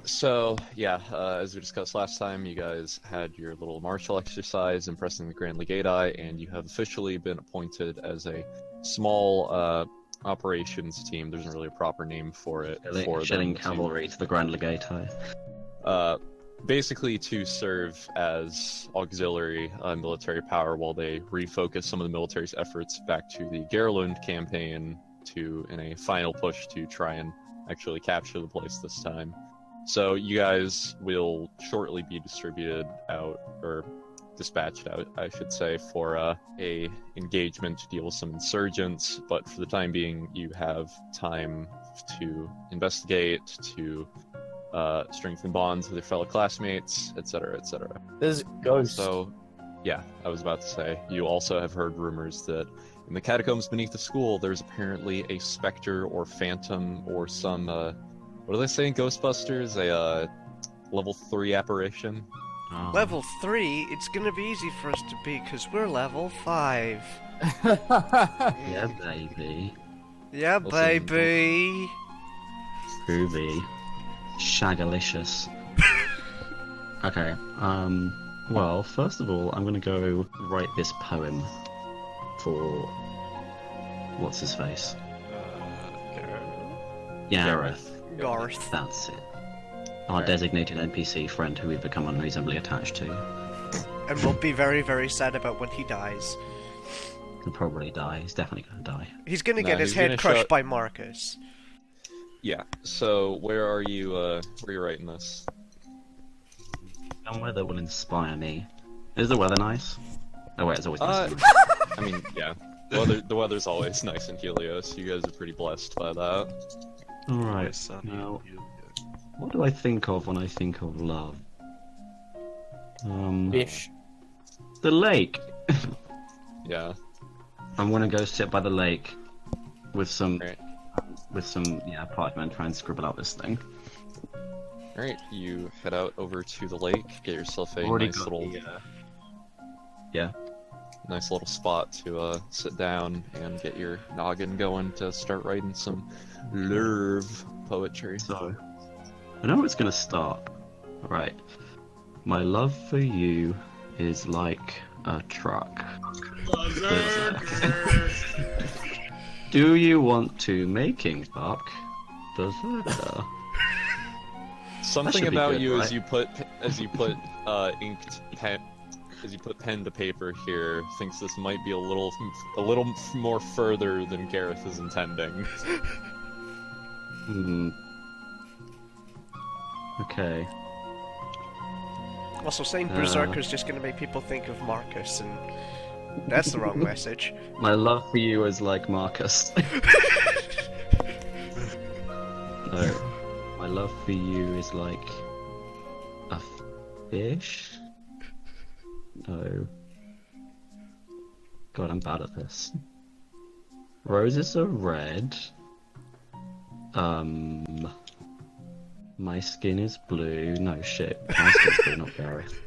As we discussed last time, you guys had your little martial exercise impressing the Grand Legati, and you have officially been appointed as a small operations team. There isn't really a proper name for it. Shilling cavalry to the Grand Legati. Basically to serve as auxiliary military power while they refocus some of the military's efforts back to the Garlund campaign in a final push to try and actually capture the place this time. So you guys will shortly be distributed out, or dispatched out, I should say, for a engagement to deal with some insurgents, but for the time being you have time to investigate, to strengthen bonds with your fellow classmates, etc., etc. There's ghosts. So, yeah, I was about to say, you also have heard rumors that in the catacombs beneath the school, there's apparently a specter or phantom or some, what do they say in Ghostbusters? A level 3 apparition? Oh. Level 3? It's gonna be easy for us to beat, because we're level 5. Yeah, baby. Yeah, We'll baby! Groovy. Shagalicious. Okay, well, first of all, I'm gonna go write this poem for... what's his face? Gareth. Garth. That's it. Our designated NPC friend who we've become unreasonably attached to. And we'll be very, very sad about when he dies. He'll probably die. He's definitely gonna die. He's gonna No, get his he's head gonna crushed shut- by Marcus. Yeah, so where are you writing this? And weather will inspire me. Is the weather nice? Oh wait, it's always nice. I mean, yeah. The weather's always nice in Helios. You guys are pretty blessed by that. Alright, now, what do I think of when I think of love? Fish. The lake! Yeah. I'm gonna go sit by the lake with some, Right. parchment, try and scribble out this thing. Alright, you head out over to the lake, get yourself a Already nice got little... the, yeah. Nice little spot to sit down and get your noggin going to start writing some lurve poetry. So, I know it's gonna start. Right. My love for you is like a truck. Do you want to making fuck? Berserker. Something should be about good, you right? as you put inked pen as you put pen to paper here thinks this might be a little more further than Gareth is intending. Okay. Also, saying Berserker's just gonna make people think of Marcus, and that's the wrong message. My love for you is like Marcus. No. My love for you is like a fish? No. God, I'm bad at this. Roses are red. My skin is blue. No shit. My skin's blue, not Gareth.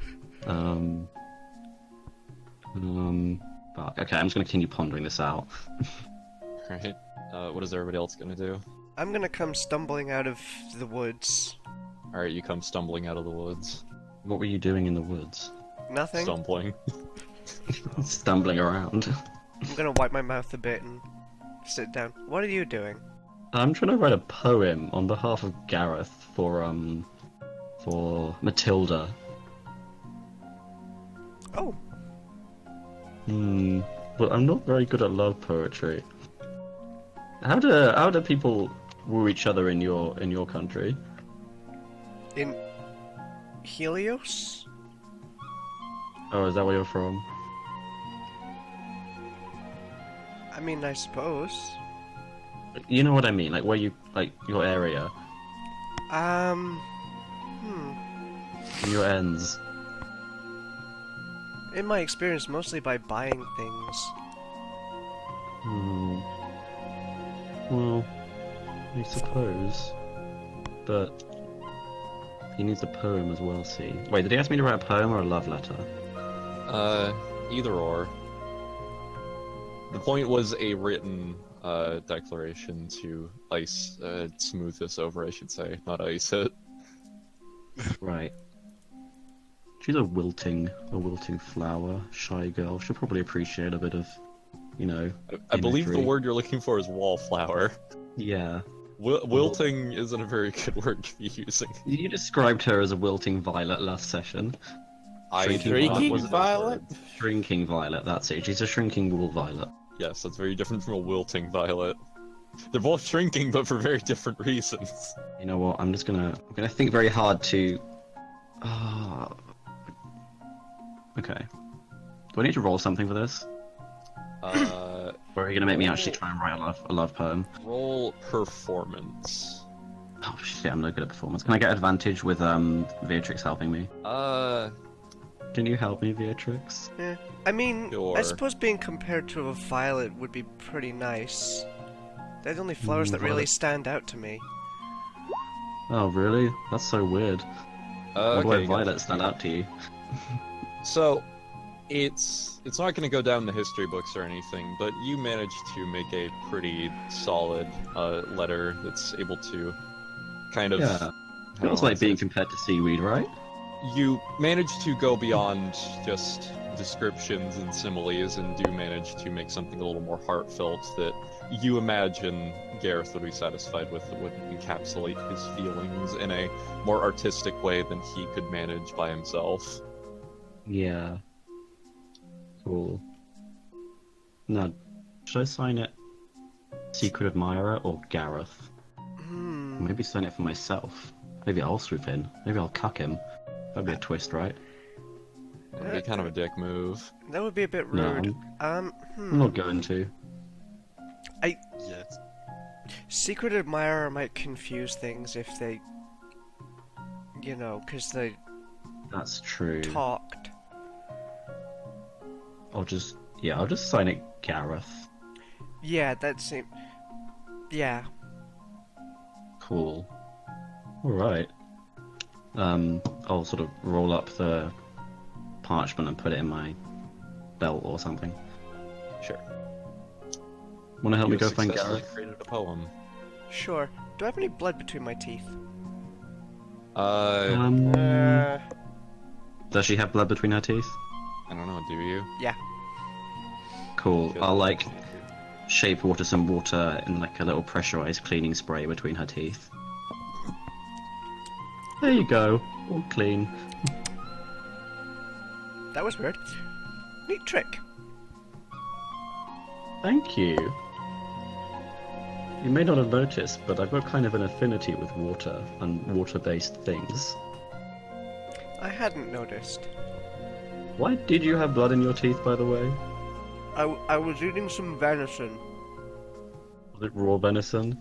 Fuck. Okay, I'm just gonna continue pondering this out. Right? What is everybody else gonna do? I'm gonna come stumbling out of the woods. Alright, you come stumbling out of the woods. What were you doing in the woods? Nothing. Stumbling. Stumbling around. I'm gonna wipe my mouth a bit and sit down. What are you doing? I'm trying to write a poem on behalf of Gareth for Matilda. Oh, But I'm not very good at love poetry. How do people woo each other in your country? in Helios? Oh, is that where you're from? I mean, I suppose. You know what I mean, like where you your area, your ends. In my experience, mostly by buying things. Well, I suppose. But he needs a poem as well, see. Wait, did he ask me to write a poem or a love letter? Either or. The point was a written declaration to smooth this over, I should say, not ice it. Right. She's a wilting flower, shy girl. She'll probably appreciate a bit of, you know, I believe the imagery. word you're looking for is wallflower. Yeah. Wilting isn't a very good word to be using. You described her as a wilting violet last session. Shrinking was it? violet? Shrinking violet, that's it. She's a shrinking wool violet. Yes, that's very different from a wilting violet. They're both shrinking, but for very different reasons. You know what? I'm gonna think very hard to. Okay. Do I need to roll something for this? Or are you gonna make me actually try and write a love poem? Roll performance. Oh shit, I'm no good at performance. Can I get advantage with Beatrix helping me? Can you help me, Beatrix? Yeah. I mean, Sure. I suppose being compared to a violet would be pretty nice. They're the only flowers that really violet. stand out to me. Oh really? That's so weird. Why do Okay, Violet stand out to you? So, it's not going to go down the history books or anything, but you managed to make a pretty solid letter that's able to kind of. Yeah. how do I Feels wanna like say being it? compared to seaweed, right? You manage to go beyond just descriptions and similes and do manage to make something a little more heartfelt that you imagine Gareth would be satisfied with, that would encapsulate his feelings in a more artistic way than he could manage by himself. Yeah. Cool. Now, should I sign it Secret Admirer or Gareth? Hmm. Maybe sign it for myself. Maybe I'll swoop in. Maybe I'll cuck him. That'd be a twist, right? That'd be kind of a dick move. That would be a bit No, rude. I'm not going to. Yes. Secret Admirer might confuse things if they, you know, because they That's true. talked. I'll just sign it Gareth. Yeah, that seems. Yeah. Cool. Alright. I'll sort of roll up the parchment and put it in my belt or something. Sure. Wanna help me You go have find successfully Gareth? created a poem. Sure. Do I have any blood between my teeth? I Does she have blood between her teeth? don't know, do you? Yeah. Cool. Feel I'll like- shape water some water in like a little pressurized cleaning spray between her teeth. There you go. All clean. That was weird. Neat trick. Thank you. You may not have noticed, but I've got kind of an affinity with water and water-based things. I hadn't noticed. Why did you have blood in your teeth, by the way? I was eating some venison. Was it raw venison?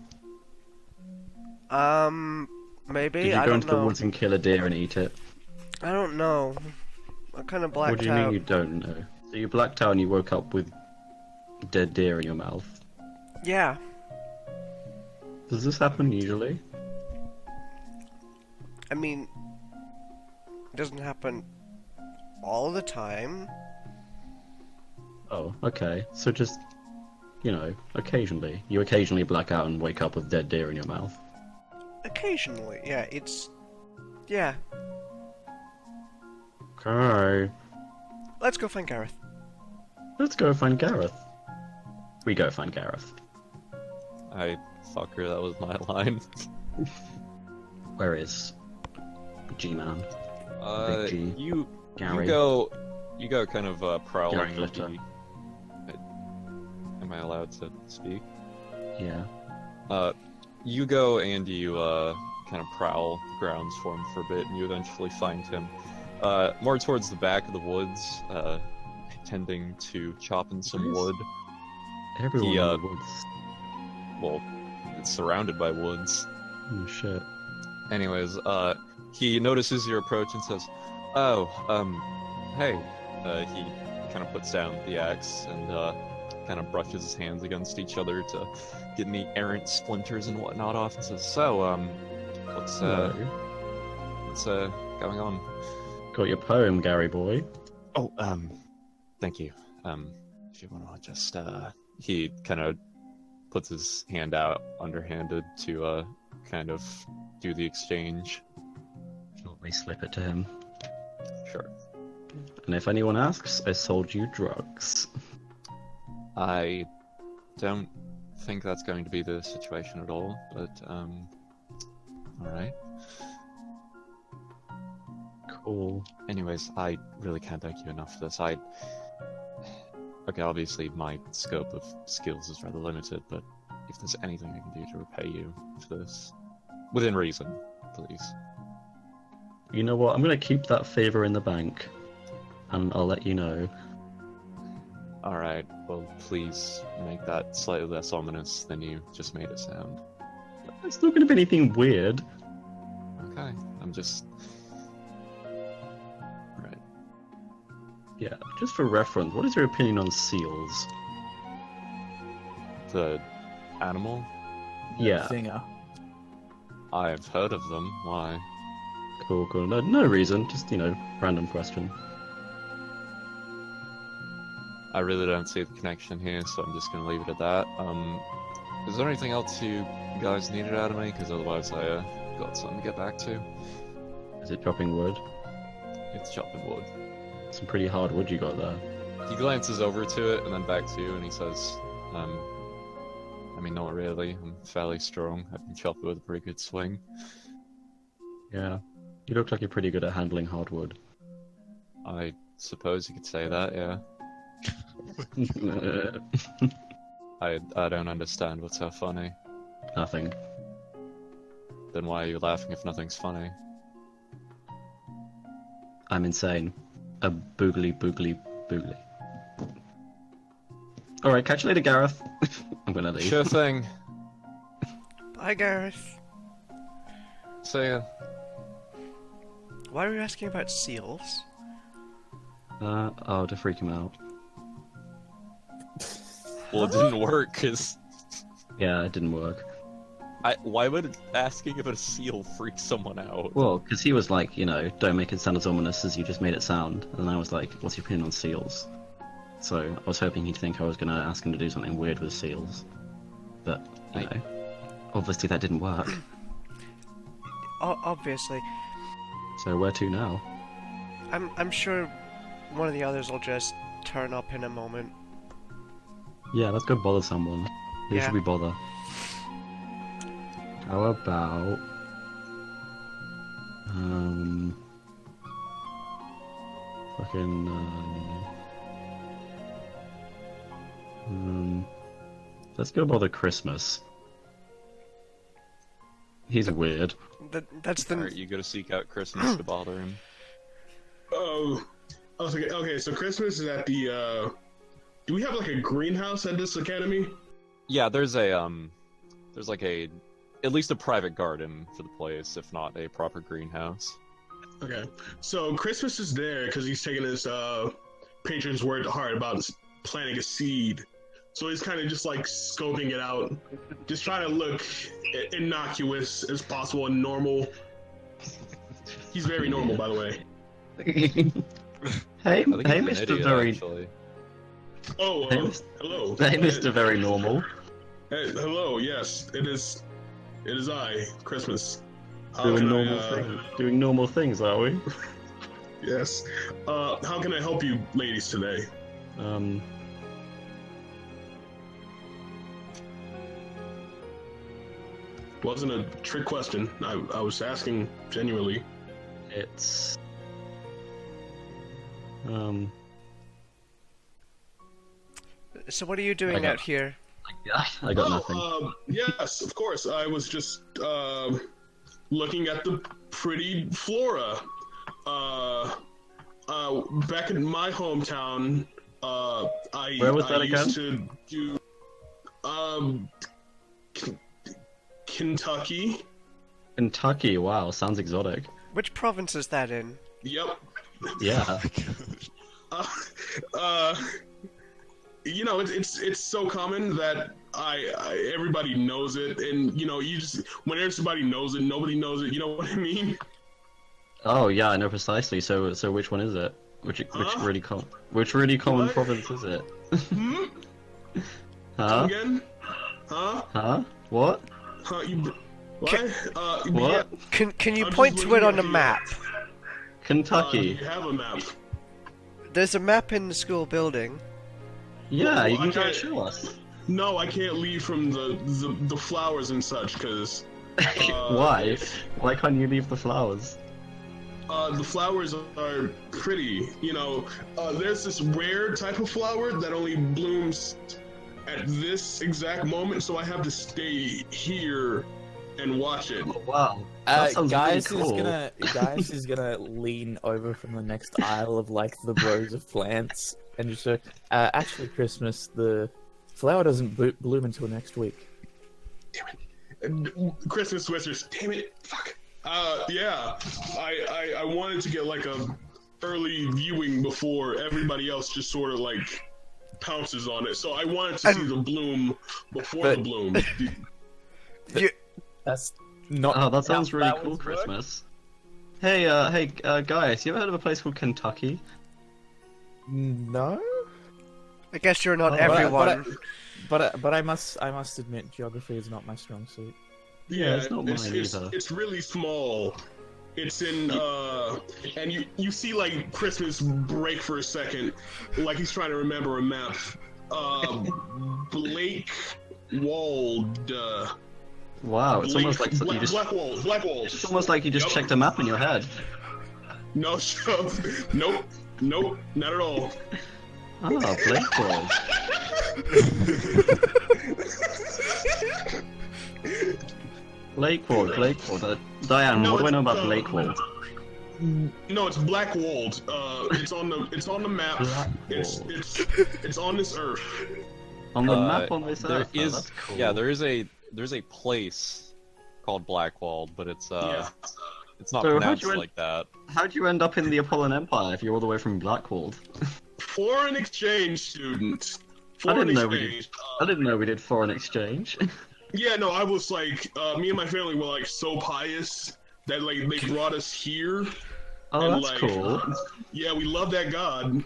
Maybe? Did you I go don't into the know. woods and kill a deer and eat it? I don't know. I kind of blacked What do you out. mean you don't know? So you blacked out and you woke up with dead deer in your mouth. Yeah. Does this happen usually? I mean, it doesn't happen all the time. Oh, okay. So just, occasionally. You occasionally black out and wake up with dead deer in your mouth. Occasionally, yeah. It's... Yeah. Okay. Let's go find Gareth. Let's go find Gareth. We go find Gareth. Fucker, that was my line. Where is G-Man? Big G. You Gary? you go kind of prowling. Gary Glitter. Am I allowed to speak? Yeah. You go and you kind of prowl the grounds for him for a bit, and you eventually find him more towards the back of the woods, tending to chopping some Nice. wood. Everyone He, in the woods. Well, it's surrounded by woods. Oh shit. Anyways, he notices your approach and says, "Oh, hey." He kind of puts down the axe and kind of brushes his hands against each other to get any errant splinters and whatnot off, and says, "So, what's Hello. going on?" Got your poem, Gary boy. Oh, thank you. If you want to just, he kind of puts his hand out underhanded to kind of do the exchange. We slip it to him. Sure. And if anyone asks, I sold you drugs. I don't think that's going to be the situation at all, but, alright. Cool. Anyways, I really can't thank you enough for this. Okay, obviously my scope of skills is rather limited, but if there's anything I can do to repay you for this, within reason, please. You know what? I'm gonna keep that favor in the bank, and I'll let you know. Alright, well, please make that slightly less ominous than you just made it sound. It's not gonna be anything weird. Okay, I'm just... Right. Yeah, just for reference, what is your opinion on seals? The animal? Yeah. Singer. I've heard of them. Why? Cool, cool. No reason, just, random question. I really don't see the connection here, so I'm just gonna leave it at that. Is there anything else you guys needed out of me? Because otherwise I got something to get back to. Is it chopping wood? It's chopping wood. Some pretty hard wood you got there. He glances over to it and then back to you, and he says, I mean, not really. I'm fairly strong. I can chop it with a pretty good swing. Yeah. You look like you're pretty good at handling hardwood. I suppose you could say that, yeah. I don't understand what's so funny. Nothing. Then why are you laughing if nothing's funny? I'm insane. A boogly boogly boogly. Alright, catch you later, Gareth. I'm gonna leave. Sure thing. Bye, Gareth. See ya. Why are you asking about seals? To freak him out. Well, it didn't work, cause... Yeah, it didn't work. Why would asking if a seal freak someone out? Well, because he was like, don't make it sound as ominous as you just made it sound. And I was like, what's your opinion on seals? So I was hoping he'd think I was going to ask him to do something weird with seals. But, obviously that didn't work. Obviously. So where to now? I'm sure one of the others will just turn up in a moment. Yeah, let's go bother someone. Who Yeah. should we bother? How about... Let's go bother Christmas. He's weird. That's the... Alright, you gotta seek out Christmas to bother him. Oh, okay, so Christmas is at the, do we have like a greenhouse at this academy? Yeah, there's like at least a private garden for the place, if not a proper greenhouse. Okay, so Christmas is there because he's taking his, patron's word to heart about planting a seed. So he's kind of just like scoping it out, just trying to look innocuous as possible and normal. He's very normal, by the way. Hey, I think he's an Mr. idiot, Very... actually. Oh, Hey, hello. Hey, Mr. Very Normal. Hey, hello, yes, it is I, Christmas. How Doing can normal I, things. Doing normal things, are we? Yes. How can I help you ladies today? Wasn't a trick question. I was asking genuinely. It's... So what are you doing out here? I got nothing. Yes, of course. I was just looking at the pretty flora. Back in my hometown, Where was that I again? used to do Kentucky. Kentucky, wow, sounds exotic. Which province is that in? Yep. Yeah. It's so common that everybody knows it, and you just when everybody knows it, nobody knows it. You know what I mean? Oh yeah, I know precisely. So which one is it? Which really common What? province is it? Hmm? Huh? Again? Huh? Huh? What? Huh? What? What? Can you I'm point just to it looking on the at the, map? Kentucky. You have a map. There's a map in the school building. Yeah, you can I go can't- show us. No, I can't leave from the flowers and such, because Why? Why can't you leave the flowers? the flowers are pretty. You know, there's this rare type of flower that only blooms at this exact moment, so I have to stay here and watch it. Oh, wow. That sounds Guys really cool. is gonna lean over from the next aisle of like the rows of plants and just go. Actually, Christmas, the flower doesn't bloom until next week. Damn it. Christmas Whispers. Damn it. Fuck. Yeah. I wanted to get like a early viewing before everybody else just sort of like pounces on it. So I wanted to see the bloom before the bloom. That's not. Oh, that sounds really that cool, would work. Christmas. Hey, guys, you ever heard of a place called Kentucky? No. I guess you're not Oh, everyone. But I must admit, geography is not my strong suit. Yeah, it's not mine it's, either. It's really small. It's in and you see like Christmas break for a second, like he's trying to remember a map. Blake Wald. Wow, it's almost like you just. Black Walls. It's almost like you just Yup. checked a map in your head. No, nope, not at all. Ah, Blake Wall. Blake Wall. Diane, No, what do I know it's, about Blake Wall? No, it's Black Wald. It's on the map. Black It's on this earth. On the map on this there earth. Oh, is that's cool. yeah, there's a place called Blackwald, but it's Yeah. it's not So how'd pronounced you end- like that. How'd you end up in the Apollon Empire if you're all the way from Blackwall? Foreign exchange student. I didn't know we exchange. I didn't know we did foreign exchange. Yeah, no, I was like, me and my family were like so pious that like they brought us here. Oh, And, that's like, cool. Yeah, we love that God.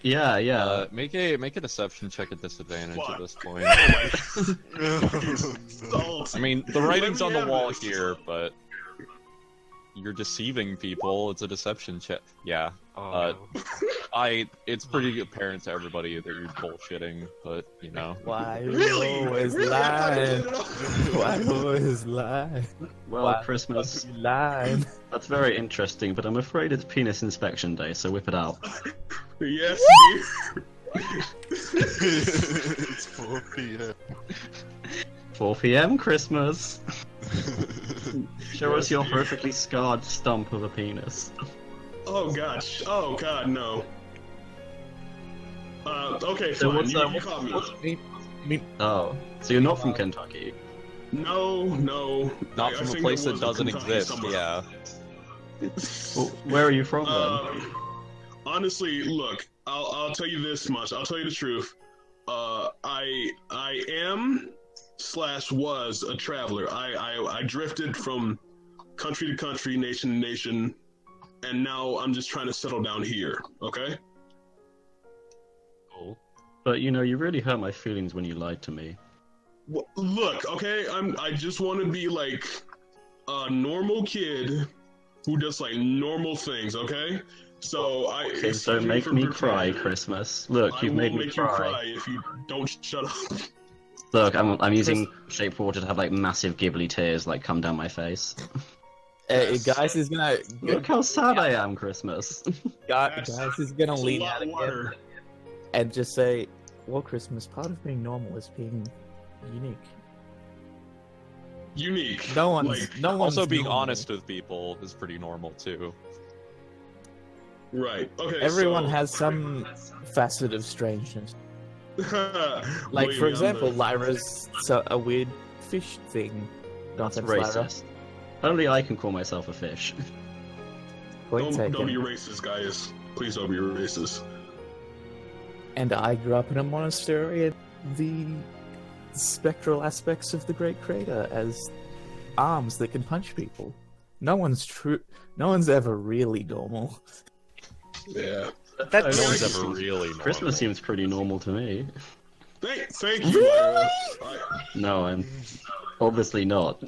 Yeah, yeah. Make a deception check at disadvantage Fuck. at this point. Salt. I mean, the Let writing's me on the have wall this. here, but you're deceiving people. It's a deception check. Yeah. It's pretty apparent to everybody that you're bullshitting, but you know. Why Really? always Really? I thought you lying? did it all. Why always lie? Well, Why Christmas. you lying? That's very interesting, but I'm afraid it's penis inspection day, so whip it out. Yes. It's 4 p.m. 4 p.m. Christmas. Show us your perfectly scarred stump of a penis. Oh gosh. Oh god, no. Okay, So fine. what's You caught me. Oh, so you're not from Kentucky? No. Not I from a think place there that was a doesn't Kentucky exist. somewhere. Yeah. Well, where are you from then? Honestly, look, I'll tell you this much. I'll tell you the truth. I am / was a traveler. I drifted from country to country, nation to nation, and now I'm just trying to settle down here. Okay. Cool. But you know, you really hurt my feelings when you lied to me. Well, look, okay. I just want to be like a normal kid who does like normal things. Okay. So Okay, excuse don't make me for cry, crying. Christmas. Look, I you've will made me make you cry. cry if you don't shut up. Look, I'm using shape water to have like massive gibbly tears like come down my face. Guys is gonna Look how sad I am, Christmas. guys is gonna It's a lean lot out of again water. and just say, "Well, Christmas, part of being normal is being unique. Unique. No one's Like, no one's Also, being normal. honest with people is pretty normal too. right. Okay. Everyone so... has some facet of strangeness. Like, Believe for me, I'm example, the- Lyra's a weird fish thing. That's Offense, Lyra. racist. Only I can call myself a fish. Point Don't taken. be racist, guys. Please don't be racist. And I grew up in a monastery, and the spectral aspects of the Great Crater as arms that can punch people. No one's ever really normal. Yeah. That's No one's ever really normal. Christmas seems pretty normal to me. Thank you. Lyra. No, I'm obviously not.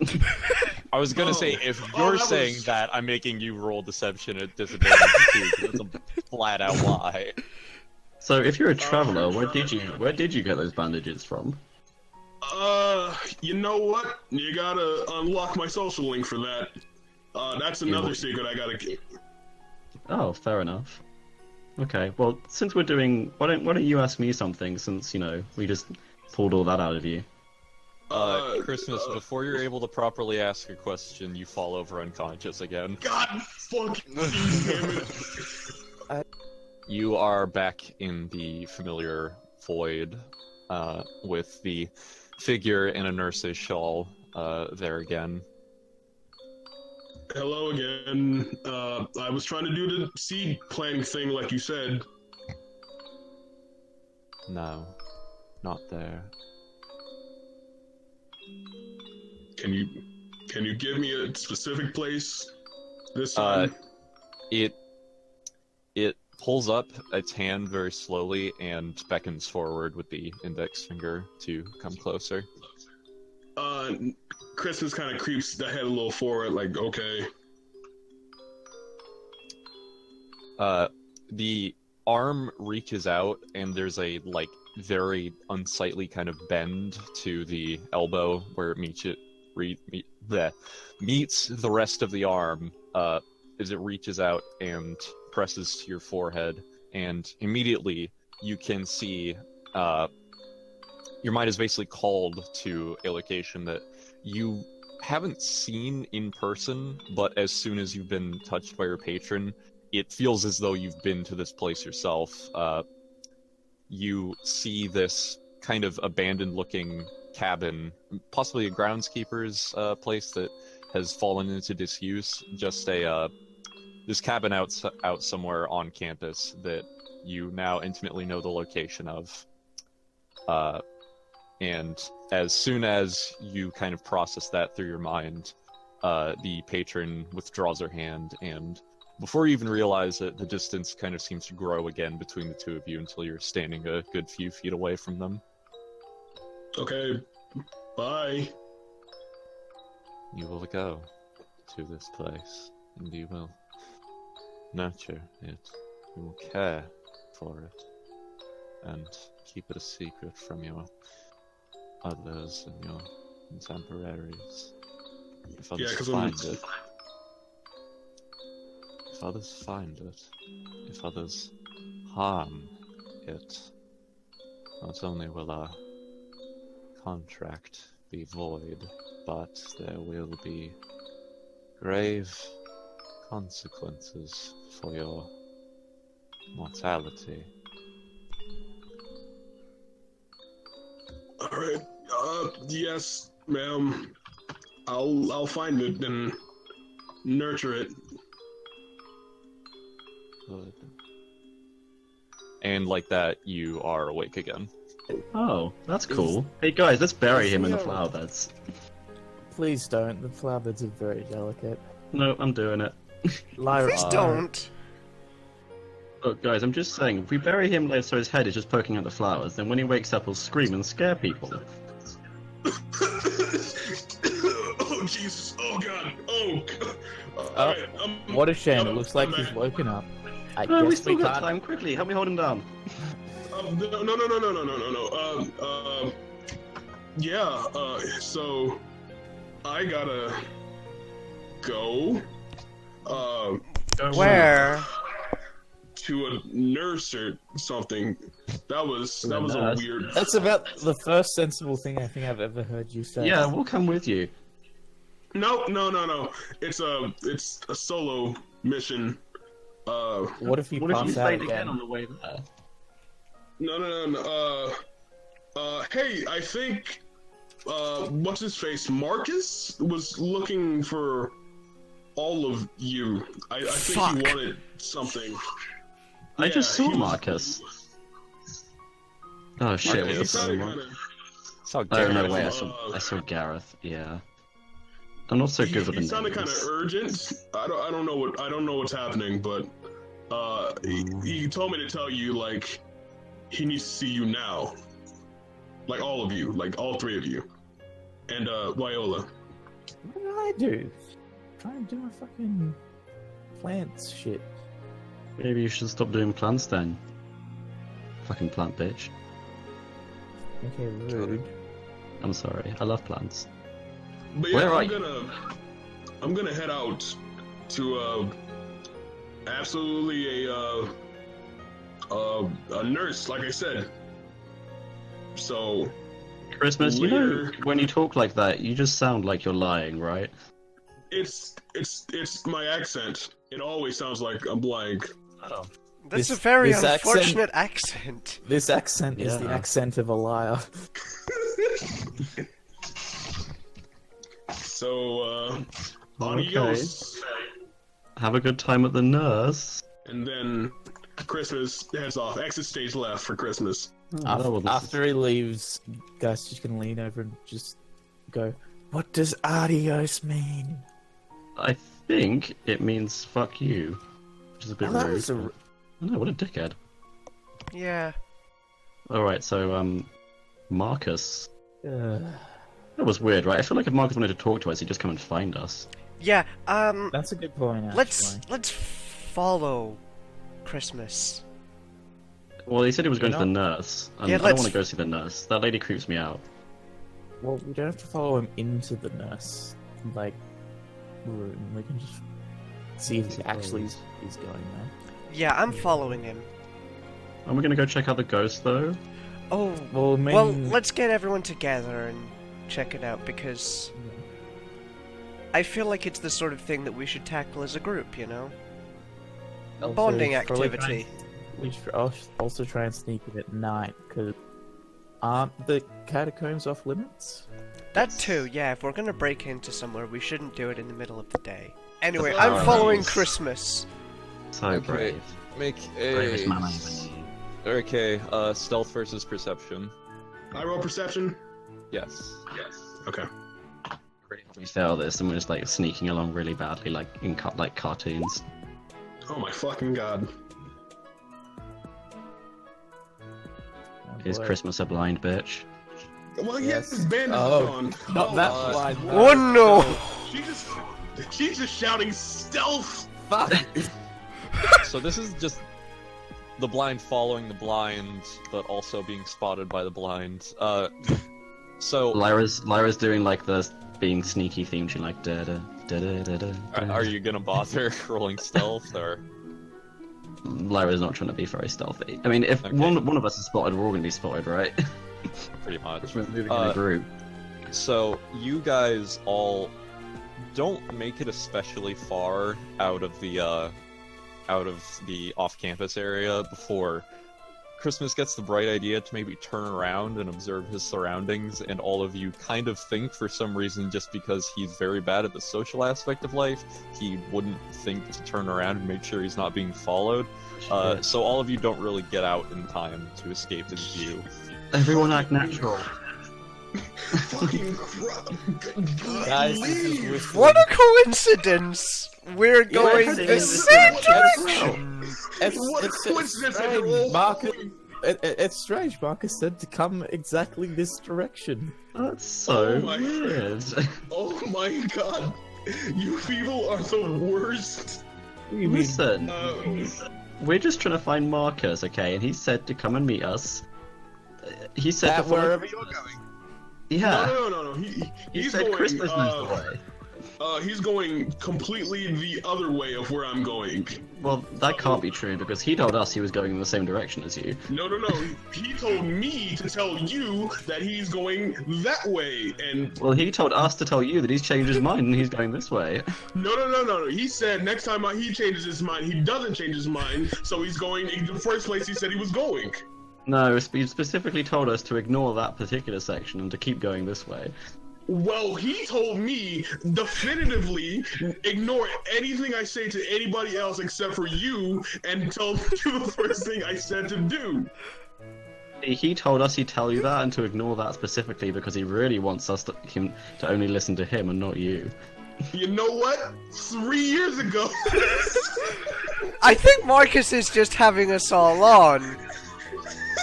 I was gonna say, if Oh, you're that saying was- that, I'm making you roll deception at disadvantage too, 'cause it's a flat out lie. So if you're a traveler, where did you get those bandages from? You know what? You gotta unlock my social link for that. That's another secret I gotta keep. Oh, fair enough. Okay, well, since we're doing, why don't you ask me something? Since we just pulled all that out of you. Christmas, before you're able to properly ask a question, you fall over unconscious again. God fucking damn it! You are back in the familiar void, with the figure in a nurse's shawl, there again. Hello again. I was trying to do the seed planting thing like you said. No, not there. Can you give me a specific place this time? It pulls up its hand very slowly and beckons forward with the index finger to come closer. Christmas kind of creeps the head a little forward, like, okay. The arm reaches out, and there's a, like, very unsightly kind of bend to the elbow where it meets the rest of the arm, as it reaches out and presses to your forehead, and immediately you can see, your mind is basically called to a location that you haven't seen in person, but as soon as you've been touched by your patron, it feels as though you've been to this place yourself. You see this kind of abandoned-looking cabin, possibly a groundskeeper's place that has fallen into disuse. Just this cabin out somewhere on campus that you now intimately know the location of. And as soon as you kind of process that through your mind, the patron withdraws her hand, and before you even realize it, the distance kind of seems to grow again between the two of you until you're standing a good few feet away from them. Okay, bye. You will go to this place, and you will nurture it. You will care for it, and keep it a secret from your others and your contemporaries. If others find it, if others find it, if others harm it, not only will our contract be void, but there will be grave consequences for your mortality. Alright, yes, ma'am. I'll find it and nurture it. Good. And like that, you are awake again. Oh, that's cool. Hey guys, let's bury him in the flower beds. Please don't. The flower beds are very delicate. No, I'm doing it. Lyra, Please don't. Look, guys, I'm just saying, if we bury him so his head is just poking at the flowers, then when he wakes up, he'll scream and scare people. Oh Jesus! Oh God! Oh. Alright, What a shame. It I'm looks like back. he's woken up. I No, we guess still we got can't. time. Quickly, help me hold him down. No. Yeah. So I gotta go. Where? To a nurse or something. That was a nurse? weird. That's about the first sensible thing I think I've ever heard you say. Yeah, we'll come with you. No. It's a solo mission. What if you What if you pass out faint again? again on the way there? No. Hey, I think what's his face? Marcus was looking for all of you. I think Fuck. he wanted something. I just saw he was- Marcus. Oh shit, Marcus. He what's the sounded name? kinda- That's how Oh Gareth no, Gareth, wait, uh, I saw Gareth. Yeah, I'm not so good with the he sounded kind of names. urgent. I don't know what's happening, but he told me to tell you like he needs to see you now, like all of you, like all three of you, and Viola. What did I do? Trying to do my fucking plants shit. Maybe you should stop doing plants then. Fucking plant bitch. Okay, rude. I'm sorry, I love plants. But yeah, Where are I'm gonna head out to absolutely a nurse, like I said. So Christmas, you know, later- when you talk like that, you just sound like you're lying, right? it's my accent. It always sounds like I'm lying. Oh. That's This- a very this accent- unfortunate accent. This accent is the Yeah. accent of a liar. So Okay. adios. Have a good time at the nurse. And then Christmas heads off. Exit stage left for Christmas. Oh, well, this After he leaves, Guy's just gonna lean over and just go, "What does adios mean?" I think it means fuck you, which is a bit Oh, that rude. was a I know, what a dickhead. Yeah. Alright, so, Marcus. uh, That was weird, right? I feel like if Marcus wanted to talk to us, he'd just come and find us. Yeah, that's a good point, actually. let's follow Christmas. Well, he said he was going to You the know- nurse, and Yeah, I don't let's- want to go see the nurse. That lady creeps me out. Well, we don't have to follow him into the nurse, like, room. We can just see if he actually is going there. Yeah, I'm following him. Are we going to go check out the ghost, though? Oh, Well, I mean, well, let's get everyone together and check it out, because I feel like it's the sort of thing that we should tackle as a group, you know? A Also, bonding probably activity. We should also try and sneak it at night, because aren't the catacombs off limits? That too, yeah, if we're gonna break into somewhere, we shouldn't do it in the middle of the day. Anyway, That's I'm alright. following Christmas. So Okay. brave. Make Bravest a. man I ever knew. Okay, stealth versus perception. I roll perception. Yes. Okay. We fail this, and we're just, like, sneaking along really badly, like, in like cartoons. Oh my fucking god. Oh, Is boy. Christmas a blind bitch? Well, Yes. yes, bandage Oh, on. Not that God. blind. Oh no! She's just shouting stealth. Fuck! So this is just the blind following the blind, but also being spotted by the blind. So Lyra's doing, like, the being sneaky theme tune, like, da-da, da-da-da-da. are you gonna bother rolling stealth or? Lyra's not trying to be very stealthy. I mean, if Okay. one of us is spotted, we're all gonna be spotted, right? Pretty much. If we're moving in a group. So you guys all don't make it especially far out of the off-campus area before Christmas gets the bright idea to maybe turn around and observe his surroundings, and all of you kind of think for some reason, just because he's very bad at the social aspect of life, he wouldn't think to turn around and make sure he's not being followed. So all of you don't really get out in time to escape his view. Everyone act natural. Fucking crap. Guys, this is wishful. What a coincidence! We're going it's- the it's- same it's- direction! What a coincidence that strange. they're all Marcus, following. it's strange. Marcus said to come exactly this direction. That's so Oh my- weird. Oh my god. You people are the worst. What do you mean? Listen, Uh, we're just trying to find Marcus, okay? And he said to come and meet us. He said At to follow wherever Christmas. you're going. Yeah. no. He He's said going. Christmas knows the way. He's going completely the other way of where I'm going. Well, that can't be true because he told us he was going in the same direction as you. No. He told me to tell you that he's going that way, and Well, he told us to tell you that he's changed his mind and he's going this way. no. He said next time he changes his mind, he doesn't change his mind, so he's going in the first place he said he was going. No, he specifically told us to ignore that particular section and to keep going this way. Well, he told me definitively ignore anything I say to anybody else except for you, and tell you the first thing I said to do. He told us he'd tell you that and to ignore that specifically because he really wants us to only listen to him and not you. You know what? 3 years ago. I think Marcus is just having us all on.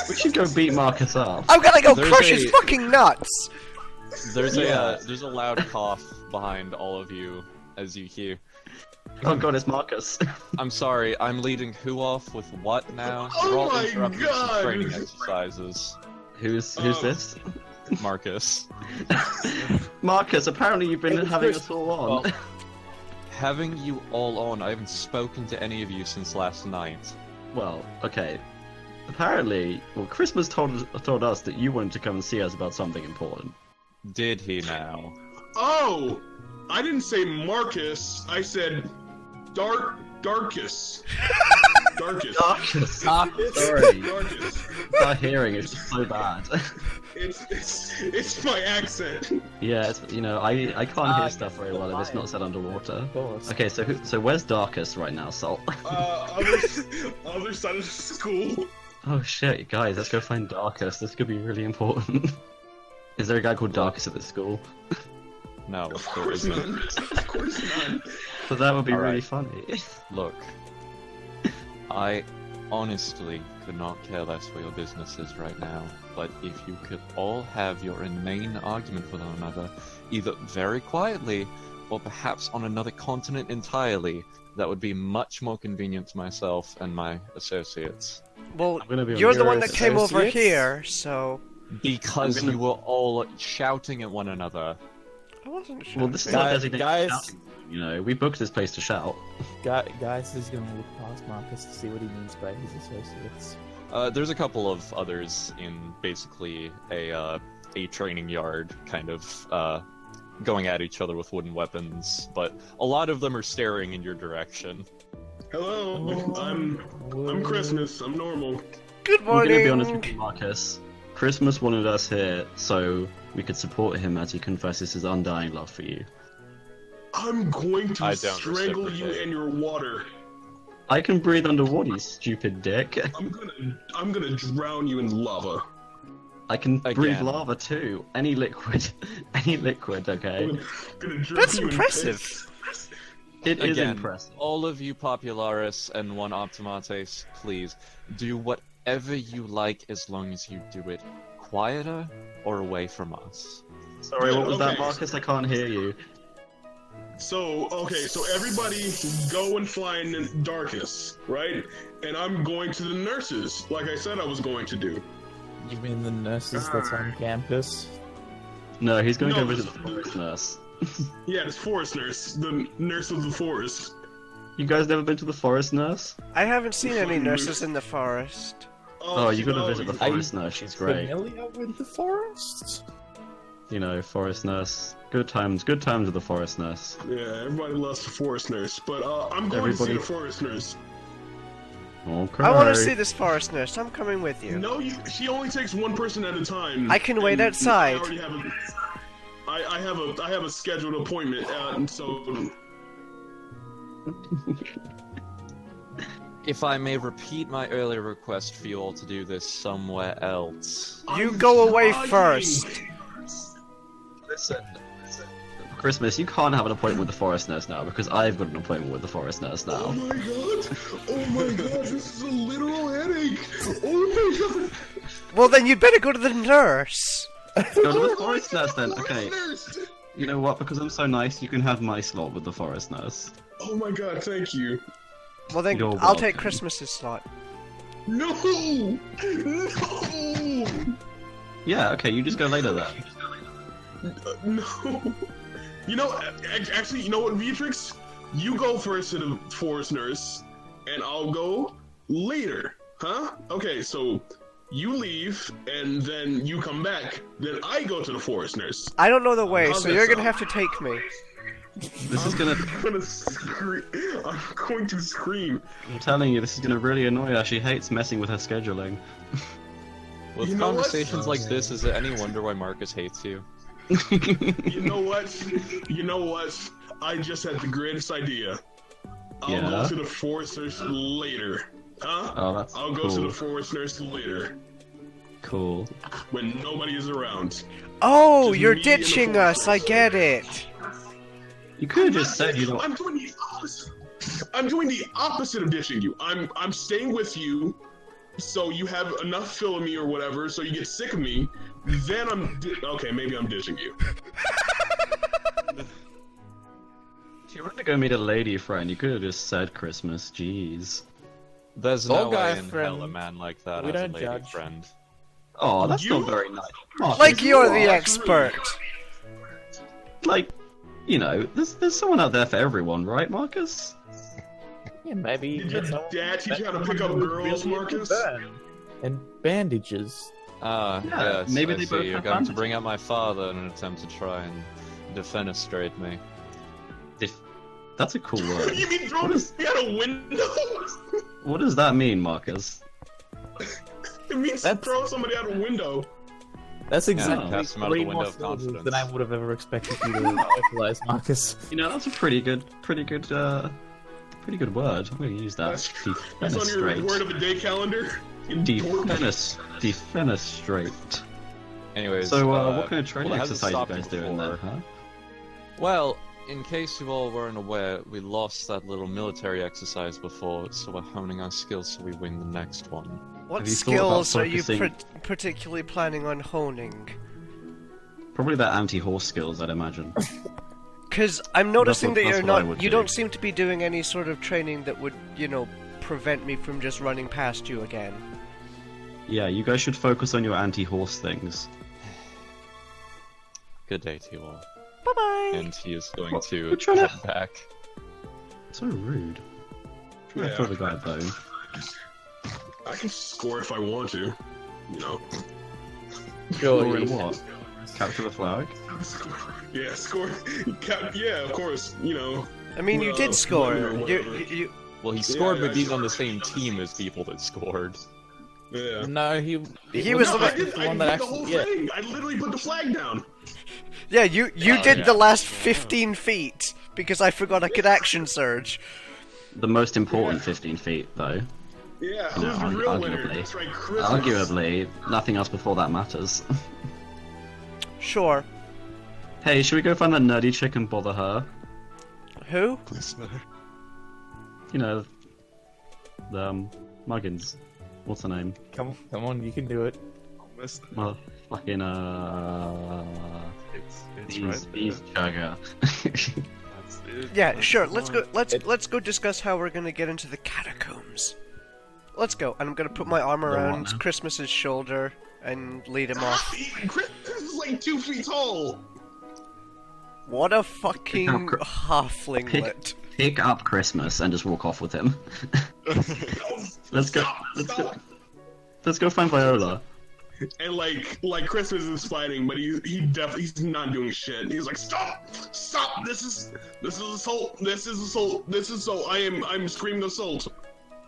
We should go beat Marcus up. I'm gonna go There's crush a- his fucking nuts! There's Yeah. there's a loud cough behind all of you as you hear. Oh god, it's Marcus. I'm sorry, I'm leading who off with what now? Oh We're all my interrupting some God! training exercises. Who's this? Marcus. Marcus, apparently you've been Hey, having Chris- us all on. Well, having you all on, I haven't spoken to any of you since last night. Well, okay. Apparently, Christmas told us that you wanted to come and see us about something important. Did he now? Oh, I didn't say Marcus. I said Darkus. Darkus. Marcus! Marcus? Sorry, Darkus. our hearing is just so bad. It's my accent. Yeah, it's, I can't hear stuff very well if it's fine. not said underwater. Of course. Okay, so where's Darkus right now, Salt? Other side of school. Oh shit, guys, let's go find Darkus. This could be really important. Is there a guy called Darkus at this school? No, Of there course isn't. not. Of course not. But that would be really Alright. funny. Look, I honestly could not care less where your business is right now, but if you could all have your inane argument with one another, either very quietly, or perhaps on another continent entirely, that would be much more convenient to myself and my associates. Well, I'm gonna be you're the honest. one that came over Associates? here, so Because I'm gonna- you were all shouting at one another. I wasn't sure. Well, this is Guys- our designated guys- shouting room, we booked this place to shout. Guys is gonna look past Marcus to see what he means by his associates. There's a couple of others in basically a training yard, kind of going at each other with wooden weapons, but a lot of them are staring in your direction. Hello, I'm Christmas. I'm normal. Good I'm morning. gonna be honest with you, Marcus. Christmas wanted us here so we could support him as he confesses his undying love for you. I'm going I to don't strangle you reciprocate. in your water. I can breathe underwater, you stupid dick. I'm gonna drown you in lava. I can breathe Again. lava too. Any liquid. Any liquid, okay? I'm gonna drown That's you in impressive. piss. It is Again, impressive. all of you Popularis and one Optimates, please, do whatever you like as long as you do it quieter or away from us. Sorry, what was that, Okay. Marcus? I can't hear you. So everybody go and find Darkus, right? And I'm going to the nurses, like I said I was going to do. You mean the nurses that's on campus? No, he's going to No, go visit this- the forest nurse. Yeah, it's forest nurse, the nurse of the forest. You guys never been to the forest nurse? I haven't seen any nurses in the forest. Oh, you gotta visit the you- forest nurse. She's great. Familiar with the forest? Forest nurse. Good times with the forest nurse. Yeah, everybody loves the forest nurse, but I'm going to see Everybody- the forest nurse. Okay. I want to see this forest nurse. I'm coming with you. No, she only takes one person at a time. I can wait and outside. I already have I have a scheduled appointment, and so If I may repeat my earlier request for you all to do this somewhere else. You I'm go away trying. first. Listen. Christmas, you can't have an appointment with the forest nurse now because I've got an appointment with the forest nurse Oh now. my god! Oh my god! This is a literal headache! Oh my god! Well, then you'd better go to the nurse. Go to the Oh forest my nurse God, then. forest Okay. nurse! You know what? Because I'm so nice, you can have my slot with the forest nurse. Oh my god! Thank you. Well, then You're I'll take welcome. Christmas's slot. No! No! Yeah. Okay. You just go later then. No! You know, actually, you know what, Beatrix? You go first to the forest nurse, and I'll go later. Huh? Okay, so you leave, and then you come back. Then I go to the forest nurse. I don't know the way, How's so that you're gonna sound? have to take me. This is gonna. I'm gonna scream. I'm going to scream. I'm telling you, this is gonna really annoy her. She hates messing with her scheduling. With You know what? conversations like this, is it any wonder why Marcus hates you? You know what? You know what? I just had the greatest idea. I'll Yeah? go to the forest nurse later. Huh? Oh, that's I'll go to cool. the forest nurse later Cool. when nobody is around. Oh, Just you're me and the ditching forest us. I nurse. get it. You could have just said you don't. I'm doing the opposite. I'm doing the opposite of ditching you. I'm staying with you, so you have enough fill of me or whatever, so you get sick of me. Then okay, maybe I'm ditching you. to go meet a lady friend. You could have just said Christmas. Jeez. There's Tall no guy way in friend. hell a man like that We has a don't lady judge. friend. Oh, that's You- not very nice. Marcus, Like you're the are expert. Like, you know, there's someone out there for everyone, right, Marcus? Yeah, maybe. Did your dad teach you how to pick up girls, Marcus? And bandages. Yeah, Yes, maybe I they see. both You're have going to bandages. bring out my father in an attempt to try and defenestrate me. That's a cool word. You mean throw What is- me out a window? What does that mean, Marcus? It means That's- throw somebody out a window. That's exactly pass him out of the 3 window more of syllables confidence. than I would have ever expected you to vocalize, Marcus. You know, that's a pretty good word. I'm gonna use that. That's on your Defenestrate. word of the day calendar. You dork. Defenestrate. Anyways, So, what kind of training well, it hasn't exercise you stopped guys doing there, before. huh? Well, in case you all weren't aware, we lost that little military exercise before, so we're honing our skills so we win the next one. What Have you thought about skills are you focusing- particularly planning on honing? Probably that anti-horse skills, I'd imagine. Because I'm noticing what- that that's you're what I not. would You do. don't seem to be doing any sort of training that would, prevent me from just running past you again. Yeah, you guys should focus on your anti-horse things. Good day to you all. Bye bye. And he is going What? to We're trying to- head back. So rude. Trying to Yeah. throw the guy a bone. I can score if I want to. You know. Sure, Or in you- what? Capture the flag? Yeah, score. Yeah, of course. You know. I mean, you Well, did score. whatever. You Well, he scored yeah, by being sure. on the same team as people that scored. Yeah. No, He it was No, the I one- did, the I one did that the whole actually. Yeah, thing. I literally put the flag down. Yeah, you Oh, did yeah. the last 15 feet because I forgot I could action surge. The most important Yeah. 15 feet, though. Yeah, No, who's the real winner? arguably. That's right, Christmas. Arguably, nothing else before that matters. Sure. Hey, should we go find that nerdy chick and bother her? Who? Please no. You know, the, Muggins. What's her name? come on, you can do it. Almost. Well, fucking, It's right Bees there. Chugger. That's it. Yeah, That's sure. the Let's one. go. Let's go discuss how we're gonna get into the catacombs. Let's go. And I'm gonna put my arm The around what? Christmas's shoulder and lead him off. Christmas is like 2 feet tall. What a fucking Pick up Pick- halflinglet. Pick up Christmas and just walk off with him. Let's go. Stop, Let's stop. go. Let's go find Viola. And like Christmas is fighting, but he's not doing shit. He's like, stop, this is assault, this is assault, this is assault. I'm screaming assault.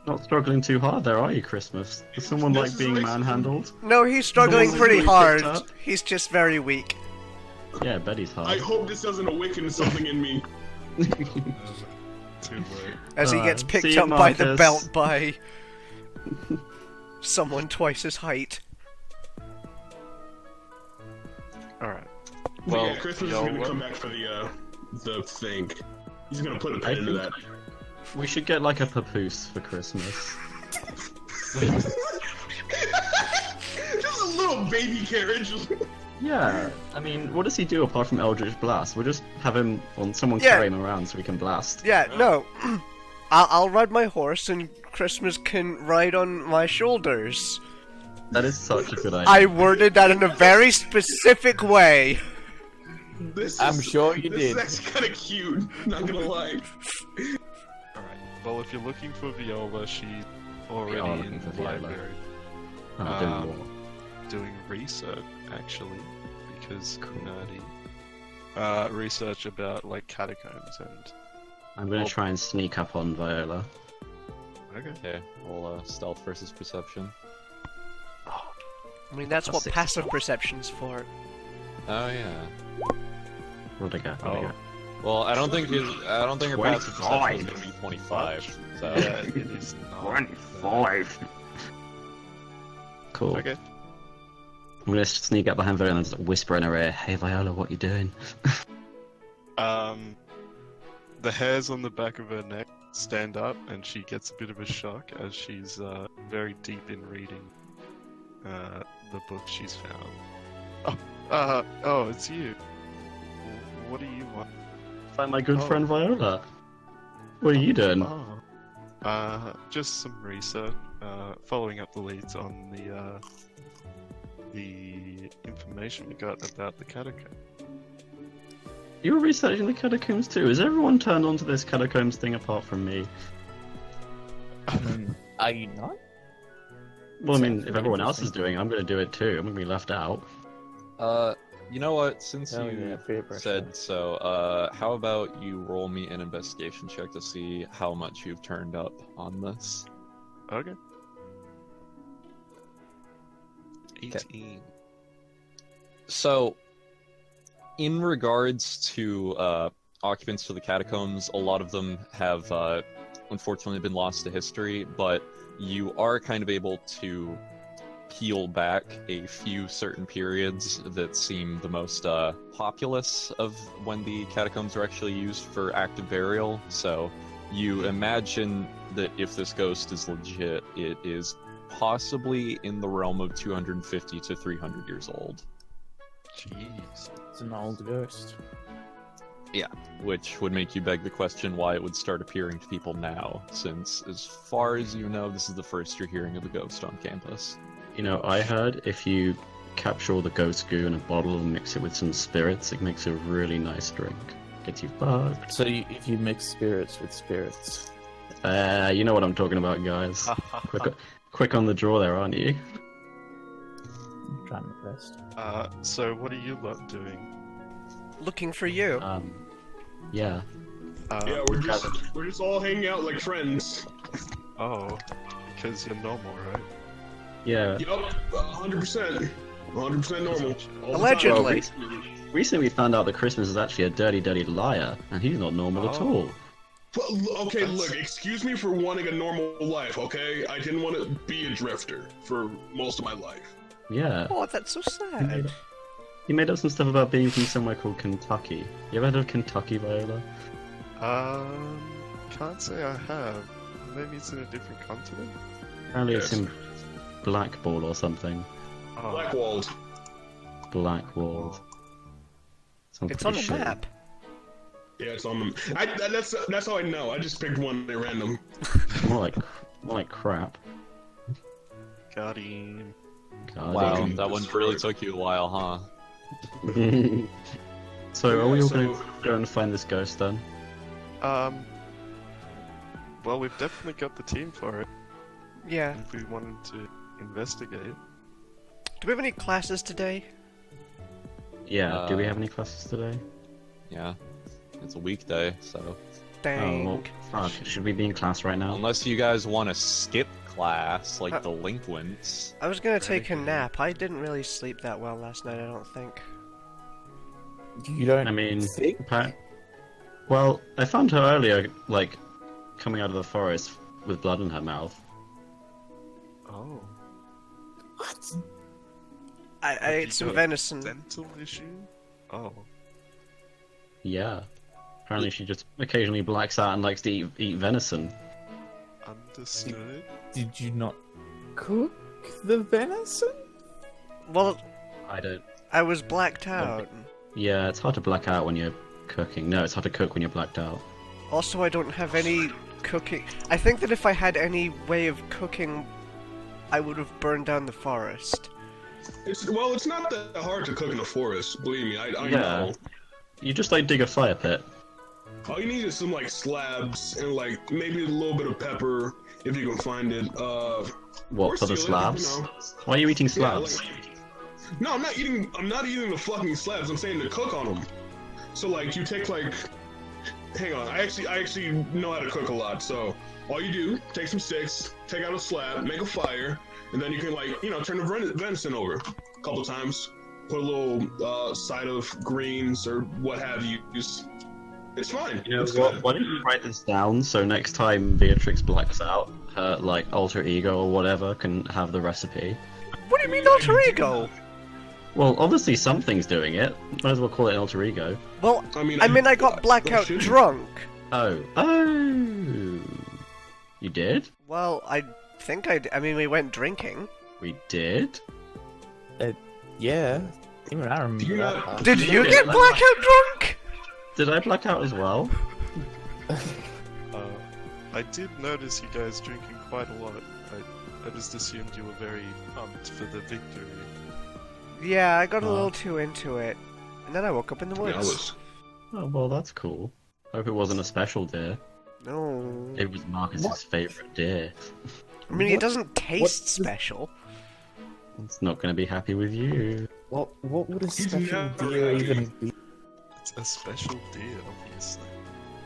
Not struggling too hard there, are you, Christmas? Is someone This like is being racist. manhandled? No, he's struggling Someone's pretty really hard. picked up. He's just very weak. Yeah, Betty's hard. I hope this doesn't awaken something in me. Too late. As he gets Alright, picked see you, up by the Marcus. belt by someone twice his height. Alright. But Well, yeah, Christmas is y'all gonna what? come back for the thing. He's gonna put a pin into that. We should get like a papoose for Christmas. Just a little baby carriage. Yeah, I mean, what does he do apart from Eldritch Blast? We'll just have him on someone Yeah. carry him around so we can blast. Yeah, no. I'll ride my horse and Christmas can ride on my shoulders. That is such a good idea. I worded that in a very specific way. I'm sure you this did. is actually kind of cute. Not gonna lie. Alright. Well, if you're looking for Viola, she's already are in looking for the Viola. library Oh, do more. doing research, actually, because nerdy. Research about, like, catacombs and... I'm gonna try and sneak up on Viola. Okay. Okay, well, stealth versus perception. I mean, that's what 60. passive perception's for. Oh yeah. Where'd I go? Where'd I Oh. go? Well, I don't think her passive perception is gonna be 25. So Yeah, it is not. Cool. Okay. I'm gonna sneak up behind Viola and just whisper in her ear, "Hey Viola, what you doing?" The hairs on the back of her neck stand up, and she gets a bit of a shock as she's very deep in reading the book she's found. Oh, it's you. What do you want? Find my good Oh. friend Viola. What are you doing? Just some research. Following up the leads on the information we got about the catacomb. You were researching the catacombs too. Has everyone turned onto this catacombs thing apart from me? Are you not? Well, I mean, Sounds if everyone else interesting. is doing it, I'm going to do it too. I'm going to be left out. You know what? Since Oh, you yeah, peer pressure. said so, how about you roll me an investigation check to see how much you've turned up on this? Okay. 18. So, in regards to occupants of the catacombs, a lot of them have unfortunately been lost to history, but you are kind of able to peel back a few certain periods that seem the most populous of when the catacombs were actually used for active burial. So you imagine that if this ghost is legit, it is possibly in the realm of 250 to 300 years old. Jeez. It's an old ghost. Which would make you beg the question why it would start appearing to people now, since as far as you know, this is the first you're hearing of a ghost on campus. You know, I heard if you capture all the ghost goo in a bottle and mix it with some spirits, it makes a really nice drink. Gets you bugged. So if you mix spirits with spirits, You know what I'm talking about, guys. Quick on the draw there, aren't you? I'm trying my best. So what are you lot doing? Looking for you. Yeah. Yeah, we're just all hanging out like friends. Oh, because you're normal, right? Yeah. Yup, 100%. 100% normal. All the Allegedly. time. Recently we found out that Christmas is actually a dirty, dirty liar, and he's not normal at Oh. all. But, okay, look, excuse me for wanting a normal life, okay? I didn't want to be a drifter for most of my life. Yeah. Oh, that's so sad. He made up some stuff about being from somewhere called Kentucky. You ever heard of Kentucky, Viola? Can't say I have. Maybe it's in a different continent? Apparently it's Yes. in Blackball or something. Oh, Blackwalled. Blackwalled. Sounds It's on pretty the shit. map. Yeah, it's on them. That's how I know. I just picked one at random. More like crap. got him. God, Wow, damn. that one really took you a while, huh? So are we all going So- to go and find this ghost then? Well, we've definitely got the team for it. Yeah. If we wanted to investigate. Do we have any classes today? Yeah, do we have any classes today? Yeah. It's a weekday, so... Oh, Dang. well, fuck. Should we be in class right now? Unless you guys want to skip class, like Uh, delinquents. I was gonna take a nap. I didn't really sleep that well last night, I don't think. You don't I mean, think? well, I found her earlier, like, coming out of the forest with blood in her mouth. Oh. What? I Have ate you some got venison. Dental issue? Oh. Yeah. Apparently she just occasionally blacks out and likes to eat venison. Understood. Did you not cook the venison? Well, I don't... I was blacked out. Yeah, it's hard to black out when you're cooking. No, it's hard to cook when you're blacked out. Also, I don't have any cooking. I think that if I had any way of cooking, I would have burned down the forest. It's not that hard to cook in the forest. Believe me, I Yeah. know. You just, like, dig a fire pit. All you need is some like slabs and like maybe a little bit of pepper if you can find it. What, or for the seal it, you slabs? know. Why are you eating Yeah, slabs? no, I'm not eating the fucking slabs. I'm saying to cook on them. So like you take like, hang on, I actually know how to cook a lot. So all you do, take some sticks, take out a slab, make a fire, and then you can like turn the venison over a couple times. Put a little side of greens or what have you. It's fine. You know It's what? good. Why don't you write this down so next time Beatrix blacks out, her like alter ego or whatever can have the recipe. What do you mean alter ego? Well, obviously something's doing it. Might as well call it an alter ego. Well, I mean, I got blackout shouldn't. drunk. Oh. You did? Well, I think I mean, we went drinking. We did? Yeah. Even I remember You that know- part. Did you Okay, get let's- blackout drunk? Did I black out as well? I did notice you guys drinking quite a lot. I just assumed you were very pumped for the victory. Yeah, I got a little too into it. And then I woke up in the Yeah, I woods. was. Oh, well, that's cool. Hope it wasn't a special deer. No. It was Marcus's favorite deer. I mean, it What- doesn't taste what's the- special. It's not going to be happy with you. What would a He's special never deer happy. even be? It's a special deer, obviously.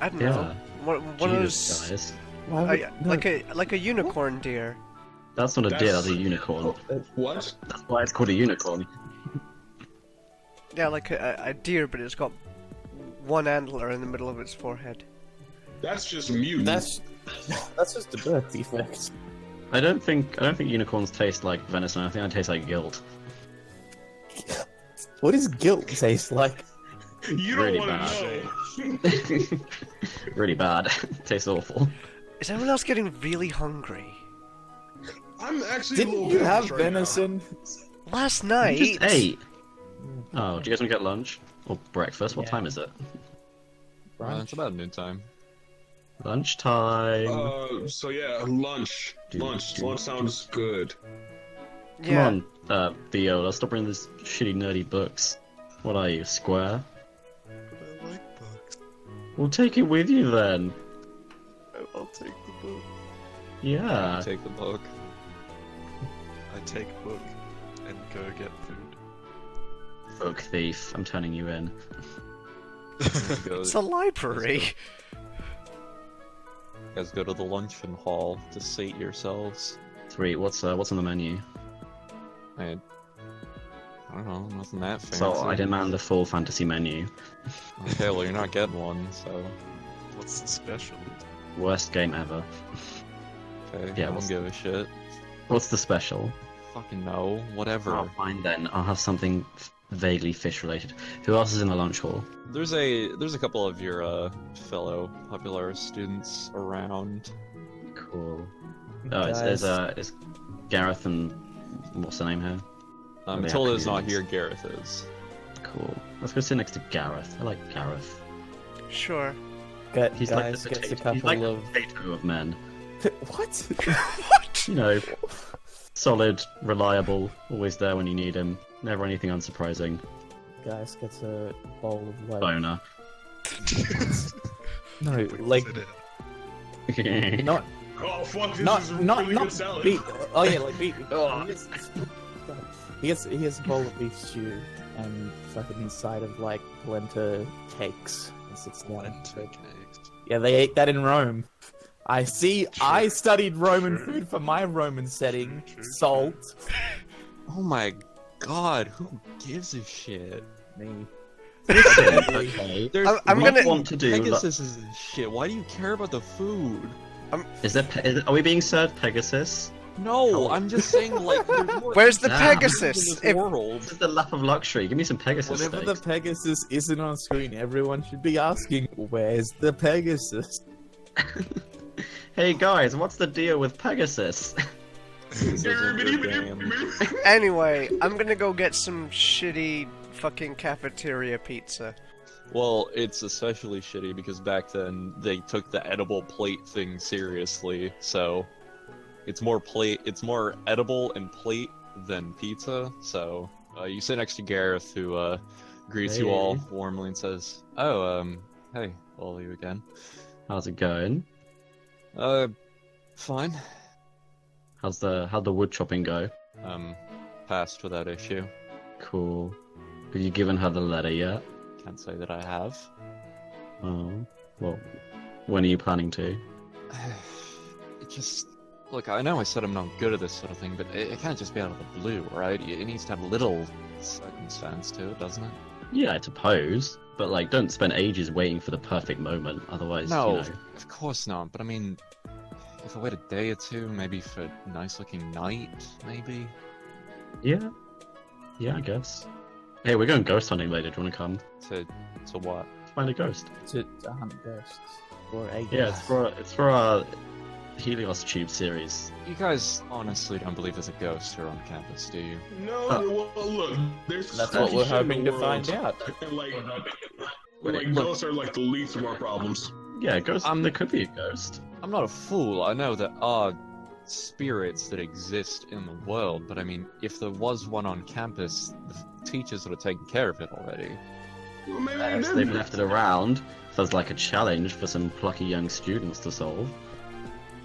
I don't Yeah. know. One of Jesus, those... guys. Why would, no, like a unicorn deer. That's not a deer, That's- that's a unicorn. What? That's why it's called a unicorn. Yeah, like a deer, but it's got one antler in the middle of its forehead. That's just mutant. that's just a birth defect. I don't think unicorns taste like venison. I think they taste like guilt. What does guilt taste like? You don't really want bad. to know. Really bad. Tastes awful. Is anyone else getting really hungry? I'm actually. a Didn't little you pissed have right venison? Last You night... just ate. Oh, do you guys want to get lunch or breakfast? What Yeah. time is it? It's about noontime. Lunchtime. So yeah, lunch. Lunch sounds good. Come on, Theo. Let's stop bringing this shitty nerdy books. What are you, square? But I like books. We'll take it with you then. I'll take the book. Yeah. Take the book. I take book and go get food. Book thief. I'm turning you in. Go, It's a library. you guys go to the luncheon hall to sate yourselves. Sweet. What's on the menu? I don't know, nothing that fancy. So I demand a full fantasy menu. Okay, well you're not getting one, so What's the special? Worst game ever. okay, Yeah, I don't what's- give a shit. What's the special? Fucking no, whatever. Oh, fine then. I'll have something vaguely fish related. Who else is in the lunch hall? There's a couple of your fellow popular students around. Cool. Oh, Guys, it's Gareth and what's the name here? they Matilda's have not names. here, Gareth is. Cool. Let's go sit next to Gareth. I like Gareth. Sure. He's guys like the gets a potato. He's couple like of the potato of men. what? What? You know, solid, reliable, always there when you need him. Never anything unsurprising. Guys gets a bowl of like Boner. no, like not Oh fuck! This not is not really not good salad. beef. Oh yeah, like beef. He has a bowl of beef stew and fucking inside of like polenta cakes and sits down. Yeah, they ate that in Rome. I see. I studied Roman food for my Roman setting. Salt. Oh my god, who gives a shit? Me. Okay. There's I'm What gonna- want to do? Pegasus is shit. Why do you care about the food? Are we being served Pegasus? No, I'm just saying like there's more Where's the Nah. Pegasus? in this If- world. This is the lap of luxury. Give me some Pegasus Whenever the steaks. Pegasus isn't on screen, everyone should be asking, "Where's the Pegasus?" Hey guys, what's the deal with Pegasus? This isn't your game. Anyway, I'm gonna go get some shitty fucking cafeteria pizza. Well, it's especially shitty because back then they took the edible plate thing seriously, so it's more edible and plate than pizza. So you sit next to Gareth, who greets you all Hey. warmly and says, "Oh, hey, all of you again." How's it going? Fine. How'd the wood chopping go? Passed without issue. Cool. Have you given her the letter yet? Can't say that I have. Oh, well, when are you planning to? It just look. I know I said I'm not good at this sort of thing, but it can't just be out of the blue, right? It needs to have a little circumstance to it, doesn't it? Yeah, I suppose. But like, don't spend ages waiting for the perfect moment. Otherwise, No, you know. of course not. But I mean, if I wait a day or two, maybe for a nice-looking night, maybe. Yeah. Yeah, I guess. Hey, we're going ghost hunting later. Do you want to come? To what? Find a ghost. To hunt ghosts or a Yeah, it's for our Helios Tube series. You guys honestly don't believe there's a ghost here on campus, do you? No, well, look, there's That's spooky what we're shit in hoping the to world, find out. And like Wait, ghosts are like the least of our problems. Yeah, ghost. I'm- There could be a ghost. I'm not a fool. I know there are spirits that exist in the world, but I mean, if there was one on campus, the teachers would have taken care of it already. Well, maybe they If they've didn't. left it around, there's like a challenge for some plucky young students to solve.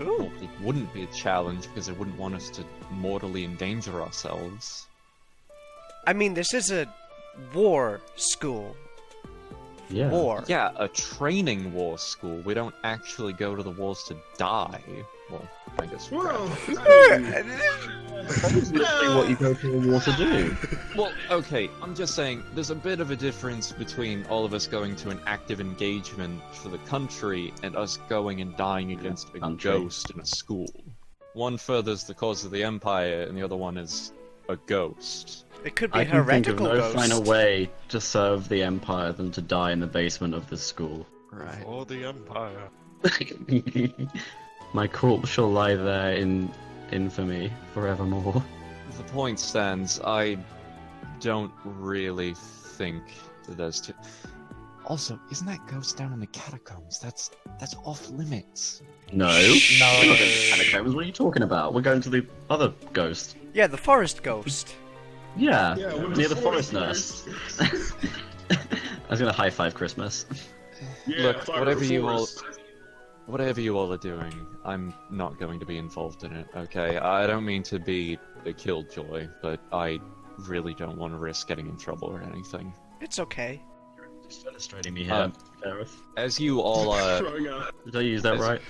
Ooh. Well, it wouldn't be a challenge because they wouldn't want us to mortally endanger ourselves. I mean, this is a war school. Yeah. War. Yeah, a training war school. We don't actually go to the wars to die. Well, I guess. we Well, practice. I mean, That's literally what you go to the war to do. Well, okay, I'm just saying, there's a bit of a difference between all of us going to an active engagement for the country and us going and dying against a Country. ghost in a school. One furthers the cause of the Empire, and the other one is a ghost. It could be I can think of heretical no ghost. finer way to serve the Empire than to die in the basement of the school. Right. For the Empire. My corpse shall lie there in infamy forevermore. The point stands, I don't really think that there's too... Also, isn't that ghost down in the catacombs? That's off limits. No. No. We're not going to catacombs. What are you talking about? We're going to the other ghost. Yeah, the forest ghost. Yeah, yeah, with near the forest forest nurse. I was gonna high five Christmas. Yeah, Look, fire whatever the you all, forest. whatever you all are doing, I'm not going to be involved in it. Okay, I don't mean to be a killjoy, but I really don't want to risk getting in trouble or anything. It's okay. Just illustrating me here, Uh, Gareth. As you all, Throwing out. Did I use that as- right?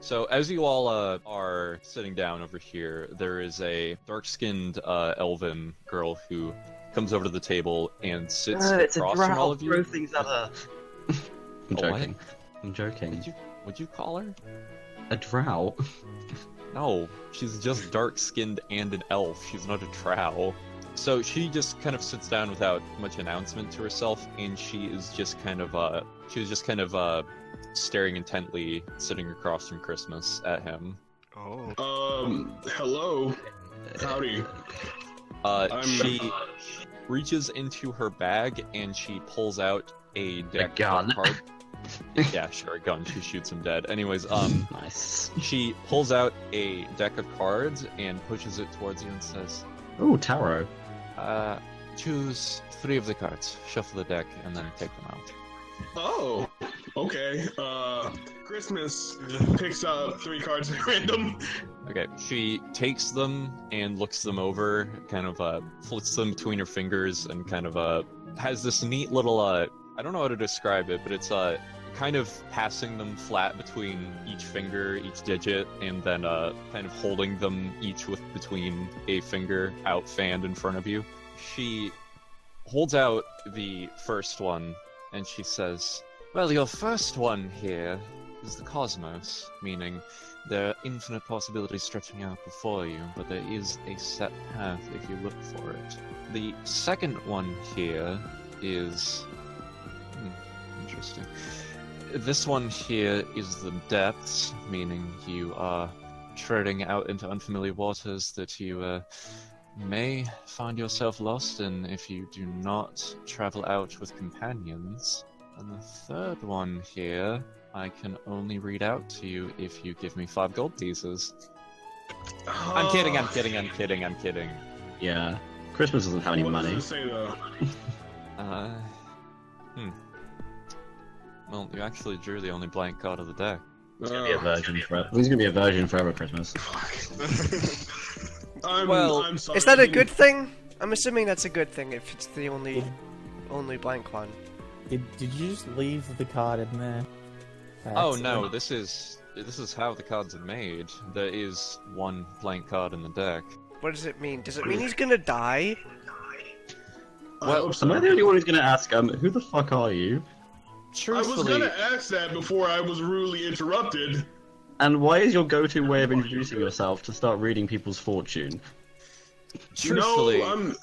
so as you all are sitting down over here, there is a dark-skinned elven girl who comes over to the table and sits across from all of you. Throw things at her. I'm A what? joking. I'm joking. Would you call her? A drow? No, she's just dark-skinned and an elf. She's not a drow. So she just kind of sits down without much announcement to herself, and she was just kind of staring intently, sitting across from Christmas at him. Oh. Hello. Howdy. She reaches into her bag and she pulls out a deck gun. of cards. Yeah, sure, a gun. She shoots him dead. Anyways, Nice. she pulls out a deck of cards and pushes it towards you and says, Ooh, tarot. choose 3 of the cards, shuffle the deck, and then take them out. Oh, okay. Christmas picks up 3 cards at random. Okay, she takes them and looks them over, kind of flips them between her fingers, and kind of has this neat little I don't know how to describe it, but it's kind of passing them flat between each finger, each digit, and then kind of holding them each with between a finger out fanned in front of you. She holds out the first one and she says, well, your first one here is the cosmos, meaning there are infinite possibilities stretching out before you, but there is a set path if you look for it. The second one here is... interesting. This one here is the depths, meaning you are treading out into unfamiliar waters that you may find yourself lost in if you do not travel out with companions. And the third one here, I can only read out to you if you give me 5 gold pieces. I'm kidding. Yeah. Christmas doesn't have any What does money. it say though? Well, you actually drew the only blank card of the deck. He's gonna be a virgin forever. He's gonna be a virgin forever Christmas. I'm sorry. Is that a good thing? I'm assuming that's a good thing if it's the only blank one. Did you just leave the card in there? Oh no, this is how the cards are made. There is one blank card in the deck. What does it mean? Does it mean he's gonna die? Well, Am I the only one who's gonna ask, who the fuck are you? I was Truthfully, gonna ask that before I was rudely interrupted. And why is your go-to way of introducing yourself to start reading people's fortune? truthfully, No,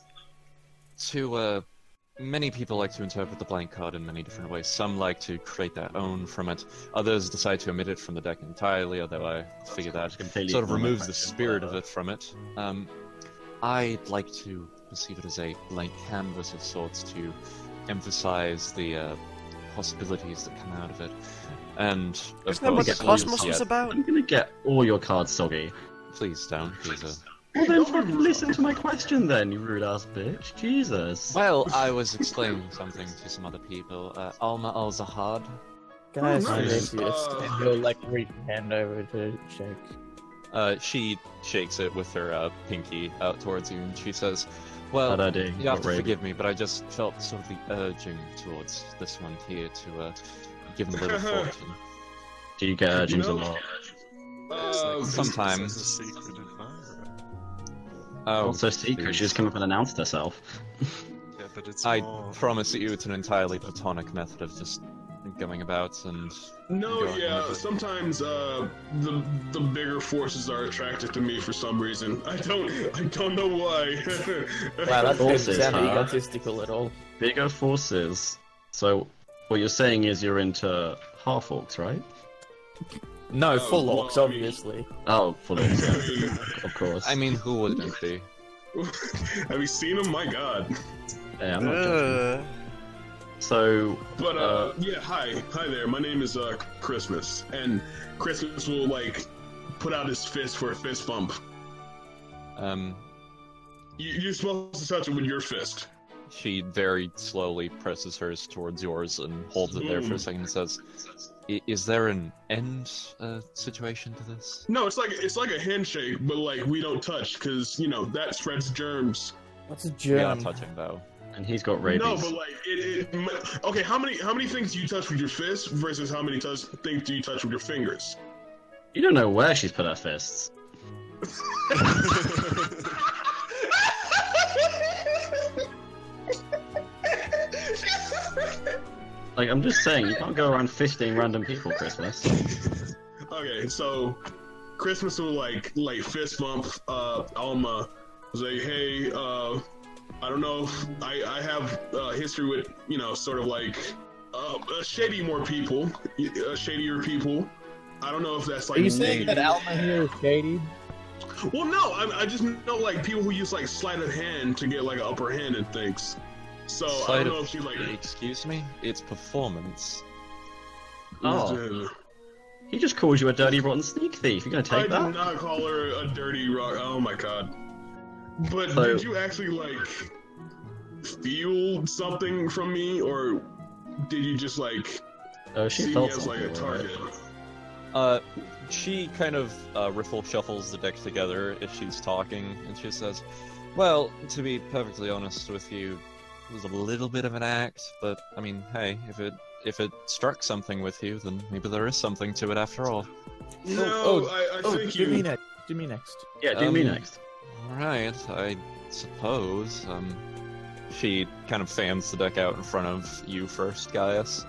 many people like to interpret the blank card in many different ways. Some like to create their own from it. Others decide to omit it from the deck entirely, although I figure that completely sort of ignore my removes the question, spirit of whatever. it from it. I'd like to perceive it as a blank canvas of sorts to emphasize the possibilities that come out of it. And of Isn't that what the course, cosmos yeah, was about? I'm gonna get all your cards soggy. Please don't. Well then fucking listen to my question then, you rude ass bitch. Jesus. Well, I was explaining something to some other people. Alma Al-Zahad. Guys, Oh, nice. and you'll like reach your hand over to shake. She shakes it with her pinky out towards you, and she says, "Well, How'd I do? you have Got to raped. forgive me, but I just felt sort of the urging towards this one here to give him a little fortune." Do you get urgings You a know- lot? Sometimes. It's a secret admirer. Oh, Also secret, she just came up and announced herself. Yeah, but it's I more... promise you, it's an entirely platonic method of just going about and. No, Go yeah. ahead. Sometimes the bigger forces are attracted to me for some reason. I don't know why. Wow, that doesn't Forces, sound huh? egotistical at all. Bigger forces. So, what you're saying is you're into half orcs, right? No, Oh, full well, orcs, I mean- obviously. Oh, full orcs, I yeah. mean, Of course. I mean, who wouldn't be? have you seen him? My God. yeah, I'm not judging. So, But yeah, hi there. My name is Christmas, and Christmas will like put out his fist for a fist bump. You're supposed to touch it with your fist. She very slowly presses hers towards yours and holds it there for a second and says, "Is there an end situation to this?" No, it's like a handshake, but like we don't touch because you know that spreads germs. What's a You're germ? not touching though. and he's got rabies. No, but like okay. How many things do you touch with your fist versus how many things do you touch with your fingers? You don't know where she's put her fists. Like, I'm just saying, you can't go around fisting random people, Christmas. Okay, so Christmas will like fist bump Alma, say, hey, I don't know, I have history with, you know, sort of like shadier people. I don't know if that's like. Are you saying maybe- that Alma here is shady? Well, no, I just know like people who use like sleight of hand to get like an upper hand and things. So I Sleight don't know of- if she's like. Excuse me? It's performance. Oh, he just calls you a dirty, rotten sneak thief. You're gonna I take did that? not call her a dirty rock. Oh my god. But So- did you actually like feel something from me, or did you just like Oh, she see me felt as like a something, right? target? She kind of riffle shuffles the deck together if she's talking, and she says, "Well, to be perfectly honest with you, it was a little bit of an act, but I mean, hey, if it struck something with you, then maybe there is something to it after all." No, I think do me you. next. Do me next. Yeah, do me Um, next. Alright, I suppose. She kind of fans the deck out in front of you first, Gaius.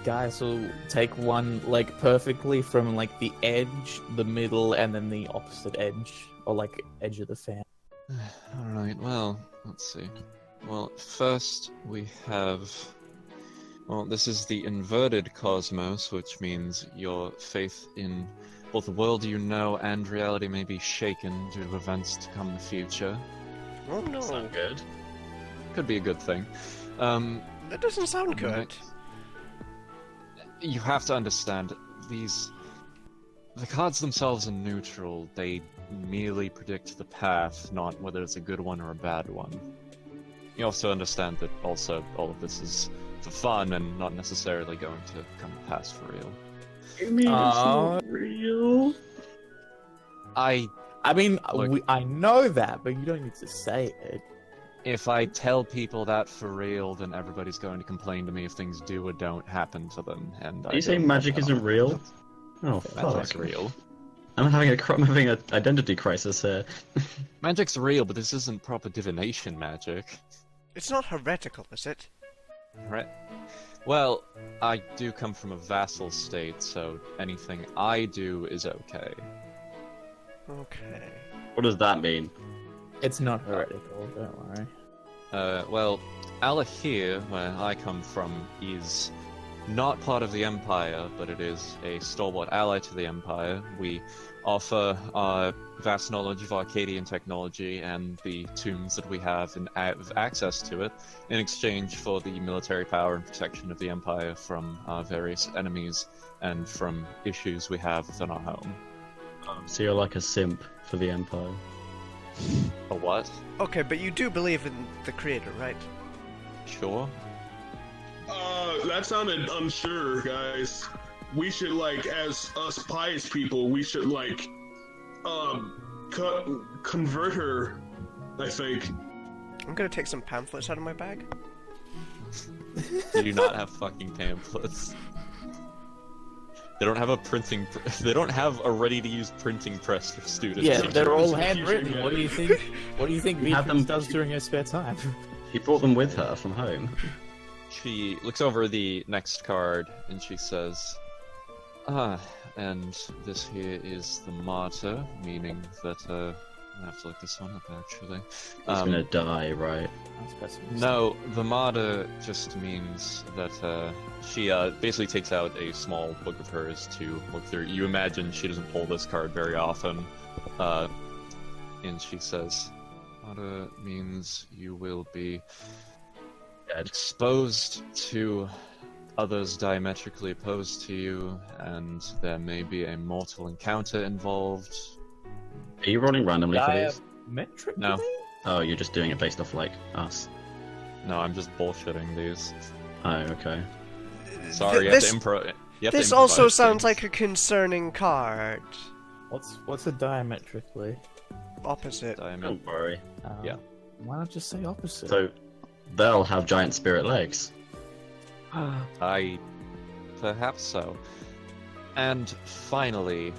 Guys will take one like perfectly from like the edge, the middle, and then the opposite edge, or like edge of the fan. Alright, well, let's see. Well, first we have... Well, this is the inverted cosmos, which means your faith in both the world you know and reality may be shaken due to events to come in the future. Oh no, Sound good. Could be a good thing. that doesn't sound good. Next. You have to understand, the cards themselves are neutral. They merely predict the path, not whether it's a good one or a bad one. You also understand that also all of this is for fun and not necessarily going to come to pass for real. I mean, it's Uh, not real. I mean, Look- I know that, but you don't need to say it. If I tell people that for real, then everybody's going to complain to me if things do or don't happen to them. And Are you saying magic isn't real? Oh, Magic's fuck. real. I'm having an identity crisis here. Magic's real, but this isn't proper divination magic. It's not heretical, is it? Right. Well, I do come from a vassal state, so anything I do is okay. Okay. What does that mean? It's not heretical, don't worry. Well, Alahir, where I come from, is not part of the Empire, but it is a stalwart ally to the Empire. We offer our vast knowledge of Arcadian technology and the tombs that we have and access to it in exchange for the military power and protection of the Empire from various enemies and from issues we have within our home. So you're like a simp for the Empire. A what? Okay, but you do believe in the creator, right? Sure. That sounded unsure, guys. We should, like, as us pious people, we should, like, convert her, I think. I'm gonna take some pamphlets out of my bag. They do not have fucking pamphlets. They don't have a printing. They don't have a ready-to-use printing press for students. Yeah, they're all handwritten. What do you think? What do you think have Beatrice them- does during her spare time? She brought them with her from home. She looks over the next card and she says, and this here is the martyr, meaning that, I have to look this one up actually. He's gonna die, right? No, the martyr just means that, she, basically takes out a small book of hers to look through. You imagine she doesn't pull this card very often, and she says, martyr means you will be exposed to others diametrically opposed to you, and there may be a mortal encounter involved. Are you rolling randomly for these? Metric? No. Oh, you're just doing it based off, like, us. No, I'm just bullshitting these. Oh, okay. Sorry, you have to impro. This also sounds like a concerning card. What's a diametrically? Opposite. Don't worry. Yeah. Why not just say opposite? So, they'll have giant spirit legs. Perhaps so. And finally,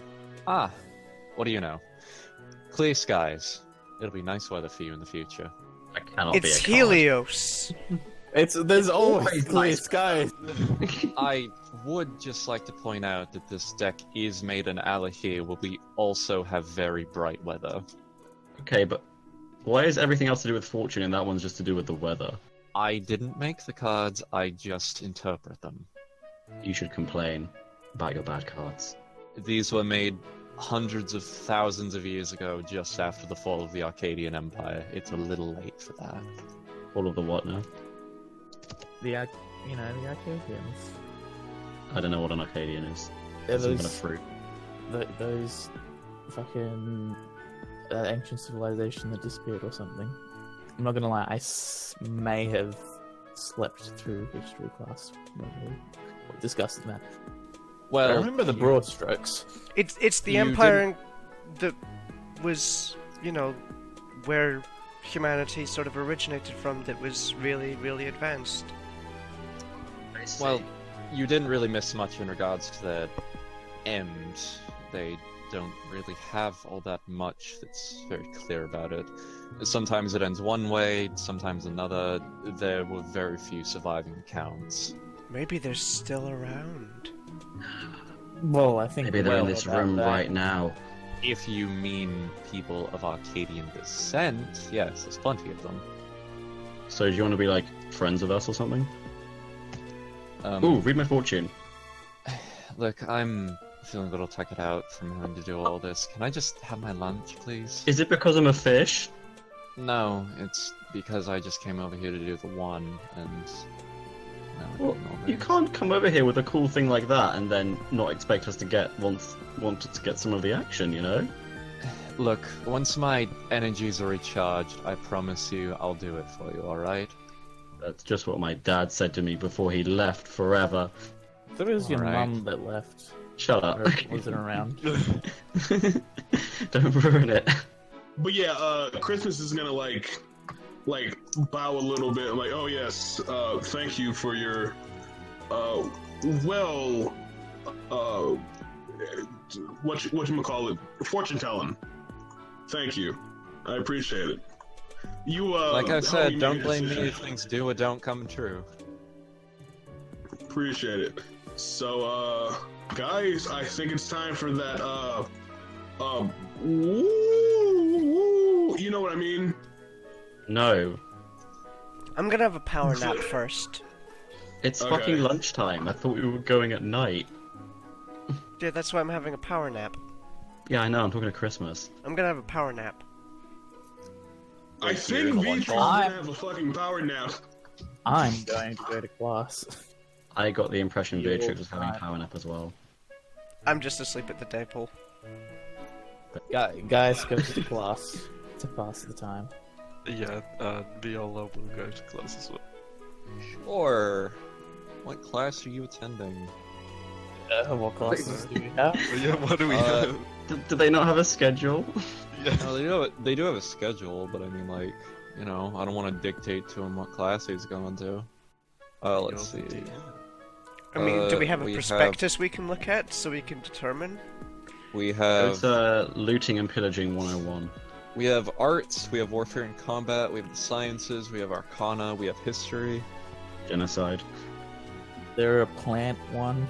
what do you know? Clear skies. It'll be nice weather for you in the future. I cannot It's be a Helios. There's always clear nice. skies. I would just like to point out that this deck is made in Alahir, where we also have very bright weather. Okay, but why is everything else to do with fortune and that one's just to do with the weather? I didn't make the cards, I just interpret them. You should complain about your bad cards. These were made hundreds of thousands of years ago, just after the fall of the Arcadian Empire. It's a little late for that. All of the what now? The Arcadians. I don't know what an Arcadian is. They're Some kind of those, fruit. those fucking ancient civilization that disappeared or something. I'm not gonna lie, I may have slept through history class when we discussed that. Well, I remember the broad strokes. It's the You Empire that was, where humanity sort of originated from, that was really, really advanced. Well, you didn't really miss much in regards to the end. They don't really have all that much that's very clear about it. Sometimes it ends one way, sometimes another. There were very few surviving accounts. Maybe they're still around. Well, I think Maybe they're in well this about room that. right now. If you mean people of Arcadian descent, yes, there's plenty of them. So do you want to be like friends with us or something? Ooh, read my fortune. Look, I'm feeling a little tucked out from having to do all this. Can I just have my lunch, please? Is it because I'm a fish? No, it's because I just came over here to do the one, and now I Well, came over you here. can't come over here with a cool thing like that and then not expect us to wanted to get some of the action, you know? Look, once my energies are recharged, I promise you I'll do it for you, alright? That's just what my dad said to me before he left forever. I thought it was your Alright. mum that left. Shut up. Or wasn't around. Don't ruin it. But yeah, Christmas is gonna like bow a little bit, like, oh yes, thank you for your, fortune telling. Thank you, I appreciate it. You Like I helped said, me don't make a blame me decision. if things do or don't come true. Appreciate it. So, guys, I think it's time for that, woo, you know what I mean? No. I'm gonna have a power nap first. It's Okay. fucking lunchtime. I thought we were going at night. Yeah, that's why I'm having a power nap. Yeah, I know. I'm talking to Christmas. I'm gonna have a power nap. I Like here think in the Vitron's lunch hall? gonna have a fucking power nap. I'm going to go to class. I got the impression You're Beatrix was having a fine. power nap as well. I'm just asleep at the day pool. Guys, go to class to pass the time. Yeah, Viola will go to class as well. Sure. What class are you attending? What classes do we have? But yeah, what do we Uh, have? Do they not have a schedule? Yeah. No, they do have a schedule, but I mean, like, you know, I don't want to dictate to him what class he's going to. Let's see. I mean, do we have a we prospectus we can look at so we can determine? We It's have looting and pillaging 101. we have arts, we have warfare and combat, we have the sciences, we have arcana, we have history. Genocide. There a plant one?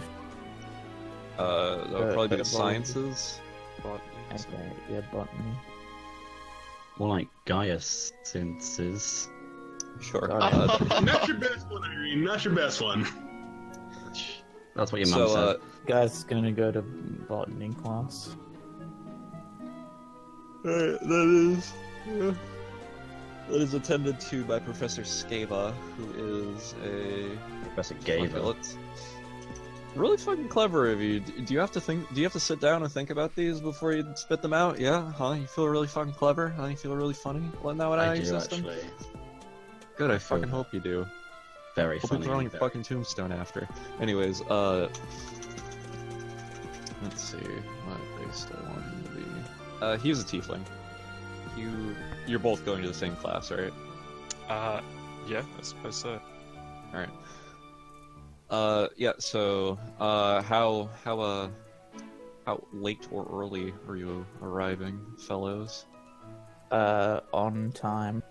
That would probably be the biology. sciences. Okay, yeah, botany. More like Gaius senses. Sure. Sorry. Not your best one, Irene. Not your best one. That's what your mum So, said. Guys, gonna go to botany class. that is attended to by Professor Scava, who is a Professor Gaver. Let's- really fucking clever of you. Do you have to think? Do you have to sit down and think about these before you spit them out? Yeah, huh? You feel really fucking clever? Huh? You feel really funny? Letting that one out I of your do system? actually. Good. I fucking hope you do. Very Hope you funny. put on your very- fucking tombstone after. Anyways, let's see. What race do I want him to be? He's a tiefling. You're both going to the same class, right? Yeah, I suppose so. All right. Yeah. So, how late or early are you arriving, fellows? On time.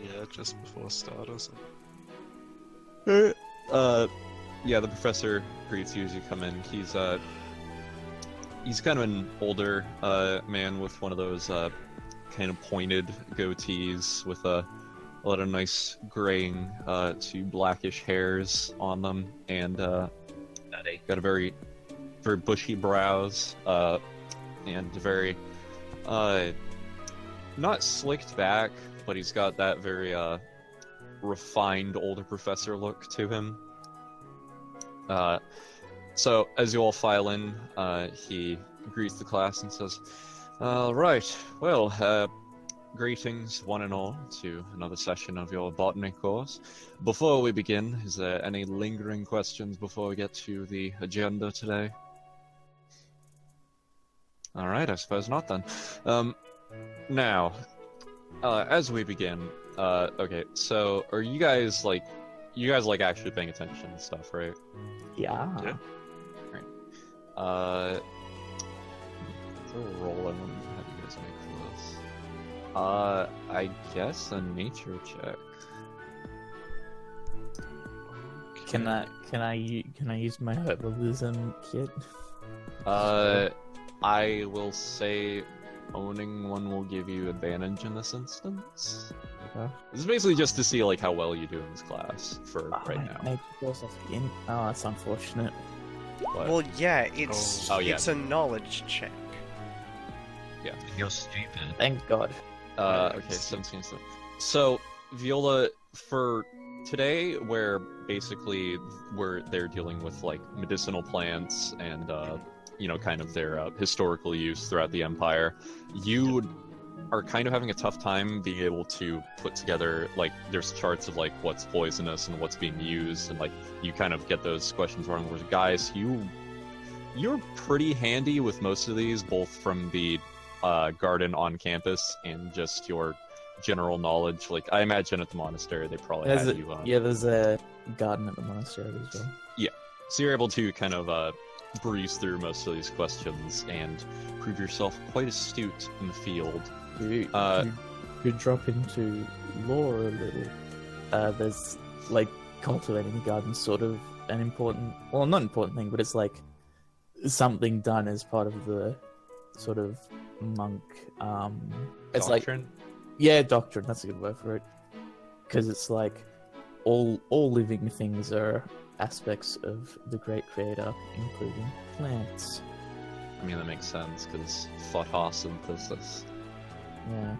Yeah, just before start or something. Yeah, the professor greets you as you come in. He's kind of an older man with one of those kind of pointed goatees with a lot of nice graying to blackish hairs on them, and got a very bushy brows and very not slicked back, but he's got that very refined older professor look to him. So as you all file in, he greets the class and says, right, well, greetings one and all to another session of your botany course. Before we begin, is there any lingering questions before we get to the agenda today? Alright, I suppose not then. Now, as we begin, okay, so are you guys like actually paying attention and stuff, right? Yeah. Yeah. What's a roll I want to have you guys make for this? I guess a nature check. Can I use my herbalism kit? I will say owning one will give you advantage in this instance. Okay. This is basically just to see like how well you do in this class for right now. Nature course in. Oh, that's unfortunate. But, Well, yeah, it's Oh, yeah. it's a knowledge check. You're stupid. Thank God. okay, 17. So Viola, for today, where basically they're dealing with like medicinal plants and kind of their historical use throughout the Empire, you are kind of having a tough time being able to put together like there's charts of like what's poisonous and what's being used, and like you kind of get those questions wrong. Whereas guys, you're pretty handy with most of these, both from the garden on campus and just your general knowledge. Like I imagine at the monastery they probably There's have a, you. yeah, there's a garden at the monastery as well. So you're able to kind of breeze through most of these questions and prove yourself quite astute in the field. You Uh, drop into lore a little. There's like cultivating the garden, sort of an important, well, not important thing, but it's like something done as part of the sort of monk. It's Doctrine? like, yeah, doctrine. That's a good word for it, because it's like all living things are aspects of the Great Creator, including plants. I mean, that makes sense, because photosynthesis. Yeah.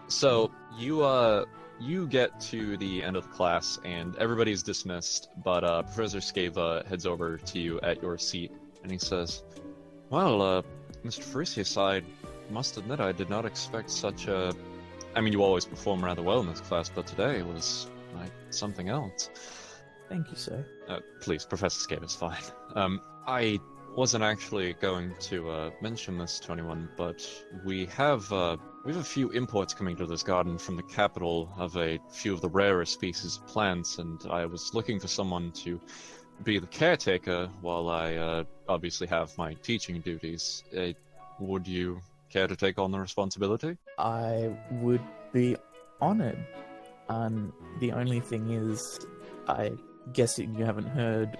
So, you get to the end of the class, and everybody's dismissed, but Professor Scava heads over to you at your seat, and he says, "Well, Mr. Farisius, I must admit I did not expect such a... I mean, you always perform rather well in this class, but today was, like, something else." Thank you, sir. Please, Professor Scava's fine. I wasn't actually going to mention this to anyone, but we have a few imports coming to this garden from the capital of a few of the rarer species of plants, and I was looking for someone to be the caretaker while I obviously have my teaching duties. Would you care to take on the responsibility? I would be honored. The only thing is, I guess you haven't heard,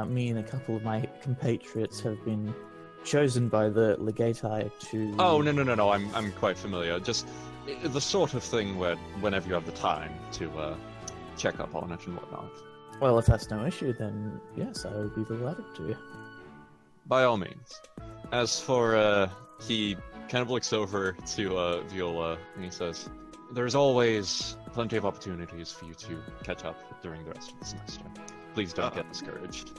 me and a couple of my compatriots have been chosen by the legati to... Oh, no, I'm quite familiar. Just the sort of thing where whenever you have the time to check up on it and whatnot. Well, if that's no issue, then yes, I would be delighted to. By all means. As for, he kind of looks over to Viola and he says, "There's always plenty of opportunities for you to catch up during the rest of the semester. Please don't get discouraged."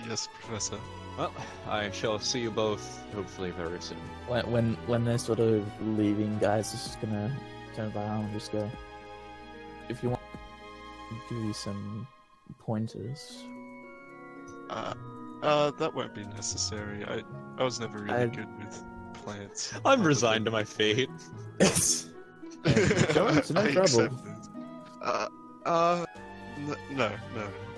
Yes, Professor. Well, I shall see you both hopefully very soon. When they're sort of leaving, guys, is just gonna turn around and just go, "If you want, I'll give you some pointers." That won't be necessary. I was never really good with plants. I'm resigned to my fate. It's no I trouble. accept it. No.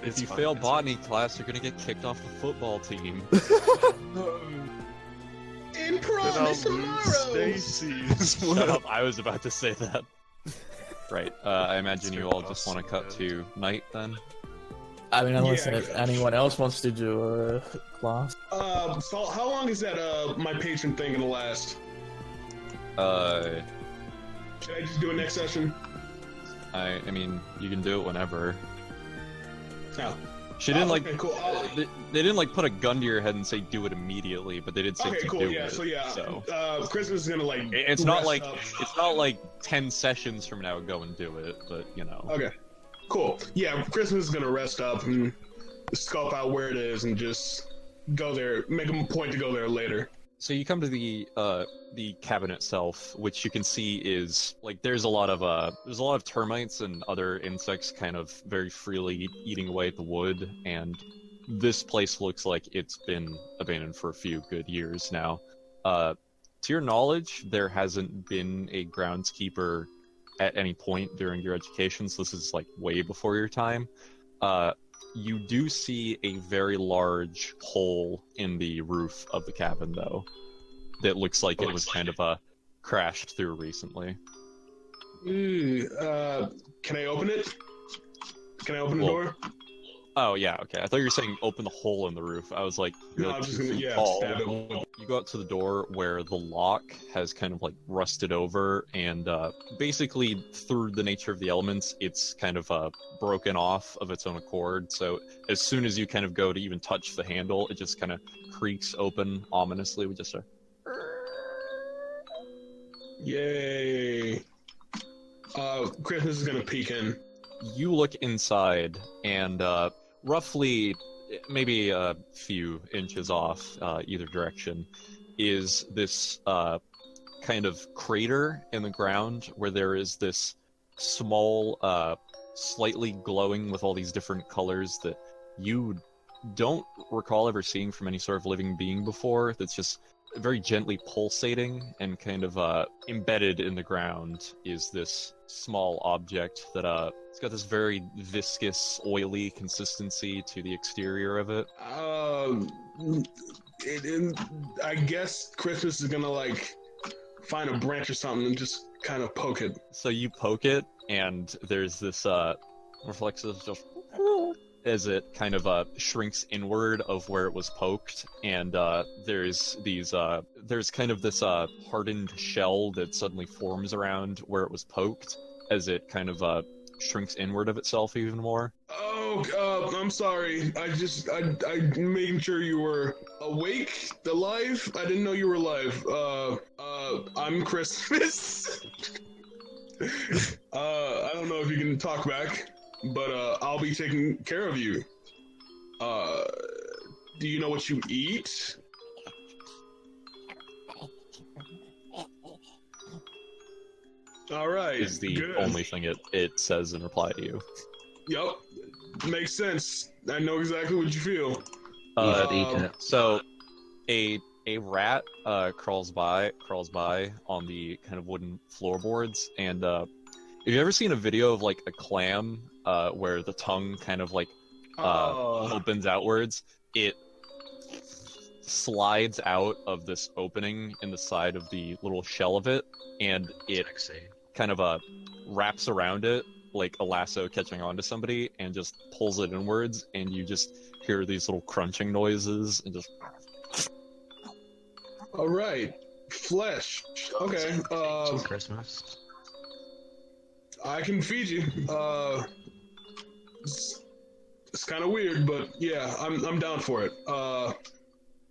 If you fail botany class, you're gonna get kicked off the football team. In prom Then I'll is tomorrow. lose Stacy as Shut well. up, I was about to say that. Right, I imagine you all just want to cut to night then? I mean, unless Yeah, I guess. anyone else wants to do a class. So how long is that my patron thing gonna last? Should I just do it next session? I mean, you can do it whenever. No. She didn't Okay, cool. they didn't like put a gun to your head and say do it immediately, but they did say Okay, to cool. do Yeah. it. So yeah, So Christmas is gonna like. it's not rest like up. it's not like 10 sessions from now go and do it, but you know. Okay. Cool. Yeah, Christmas is gonna rest up and scope out where it is and just go there. Make a point to go there later. So you come to the cabin itself, which you can see is like there's a lot of termites and other insects kind of very freely eating away at the wood, and this place looks like it's been abandoned for a few good years now. To your knowledge, there hasn't been a groundskeeper at any point during your education, so this is like way before your time. You do see a very large hole in the roof of the cabin, though, that looks like it was kind of crashed through recently. Can I open it? Can I open the Well, door? Oh yeah, okay. I thought you were saying open the hole in the roof. I was like, you're No, like I'm just 2 gonna feet tall. stab it. You go out to the door where the lock has kind of like rusted over, and basically through the nature of the elements, it's kind of broken off of its own accord. So as soon as you kind of go to even touch the handle, it just kind of creaks open ominously with just a... Yay! Christmas is gonna peek in. You look inside, and roughly maybe a few inches off either direction is this kind of crater in the ground where there is this small, slightly glowing with all these different colors that you don't recall ever seeing from any sort of living being before. That's just very gently pulsating, and kind of embedded in the ground is this small object that it's got this very viscous, oily consistency to the exterior of it. I guess Christmas is gonna like find a branch or something and just kind of poke it. So you poke it, and there's this reflexive just as it kind of shrinks inward of where it was poked, and there's kind of this hardened shell that suddenly forms around where it was poked as it kind of shrinks inward of itself even more. Oh Oh, I'm sorry. I'm making sure you were awake, alive. I didn't know you were alive. I'm Christmas. I don't know if you can talk back, but I'll be taking care of you. Do you know what you eat? All right. Is the good. only thing it says in reply to you. Yep. Makes sense. I know exactly what you feel. Eat it. So, a rat crawls by on the kind of wooden floorboards, and have you ever seen a video of like a clam where the tongue kind of like opens outwards? It slides out of this opening in the side of the little shell of it, and it kind of wraps around it like a lasso catching onto somebody and just pulls it inwards, and you just hear these little crunching noises and just. All right, flesh. Okay. Christmas. I can feed you. It's kind of weird, but yeah, I'm down for it.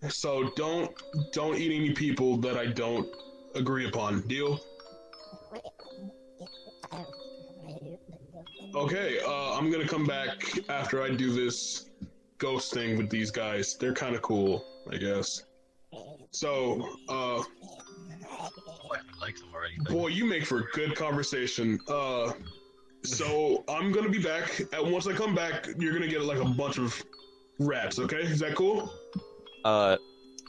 So don't eat any people that I don't agree upon. Deal? Okay. I'm gonna come back after I do this ghost thing with these guys. They're kind of cool, I guess. So, I like them already. boy, you make for good conversation. So I'm gonna be back, and once I come back, you're gonna get like a bunch of rats. Okay, is that cool?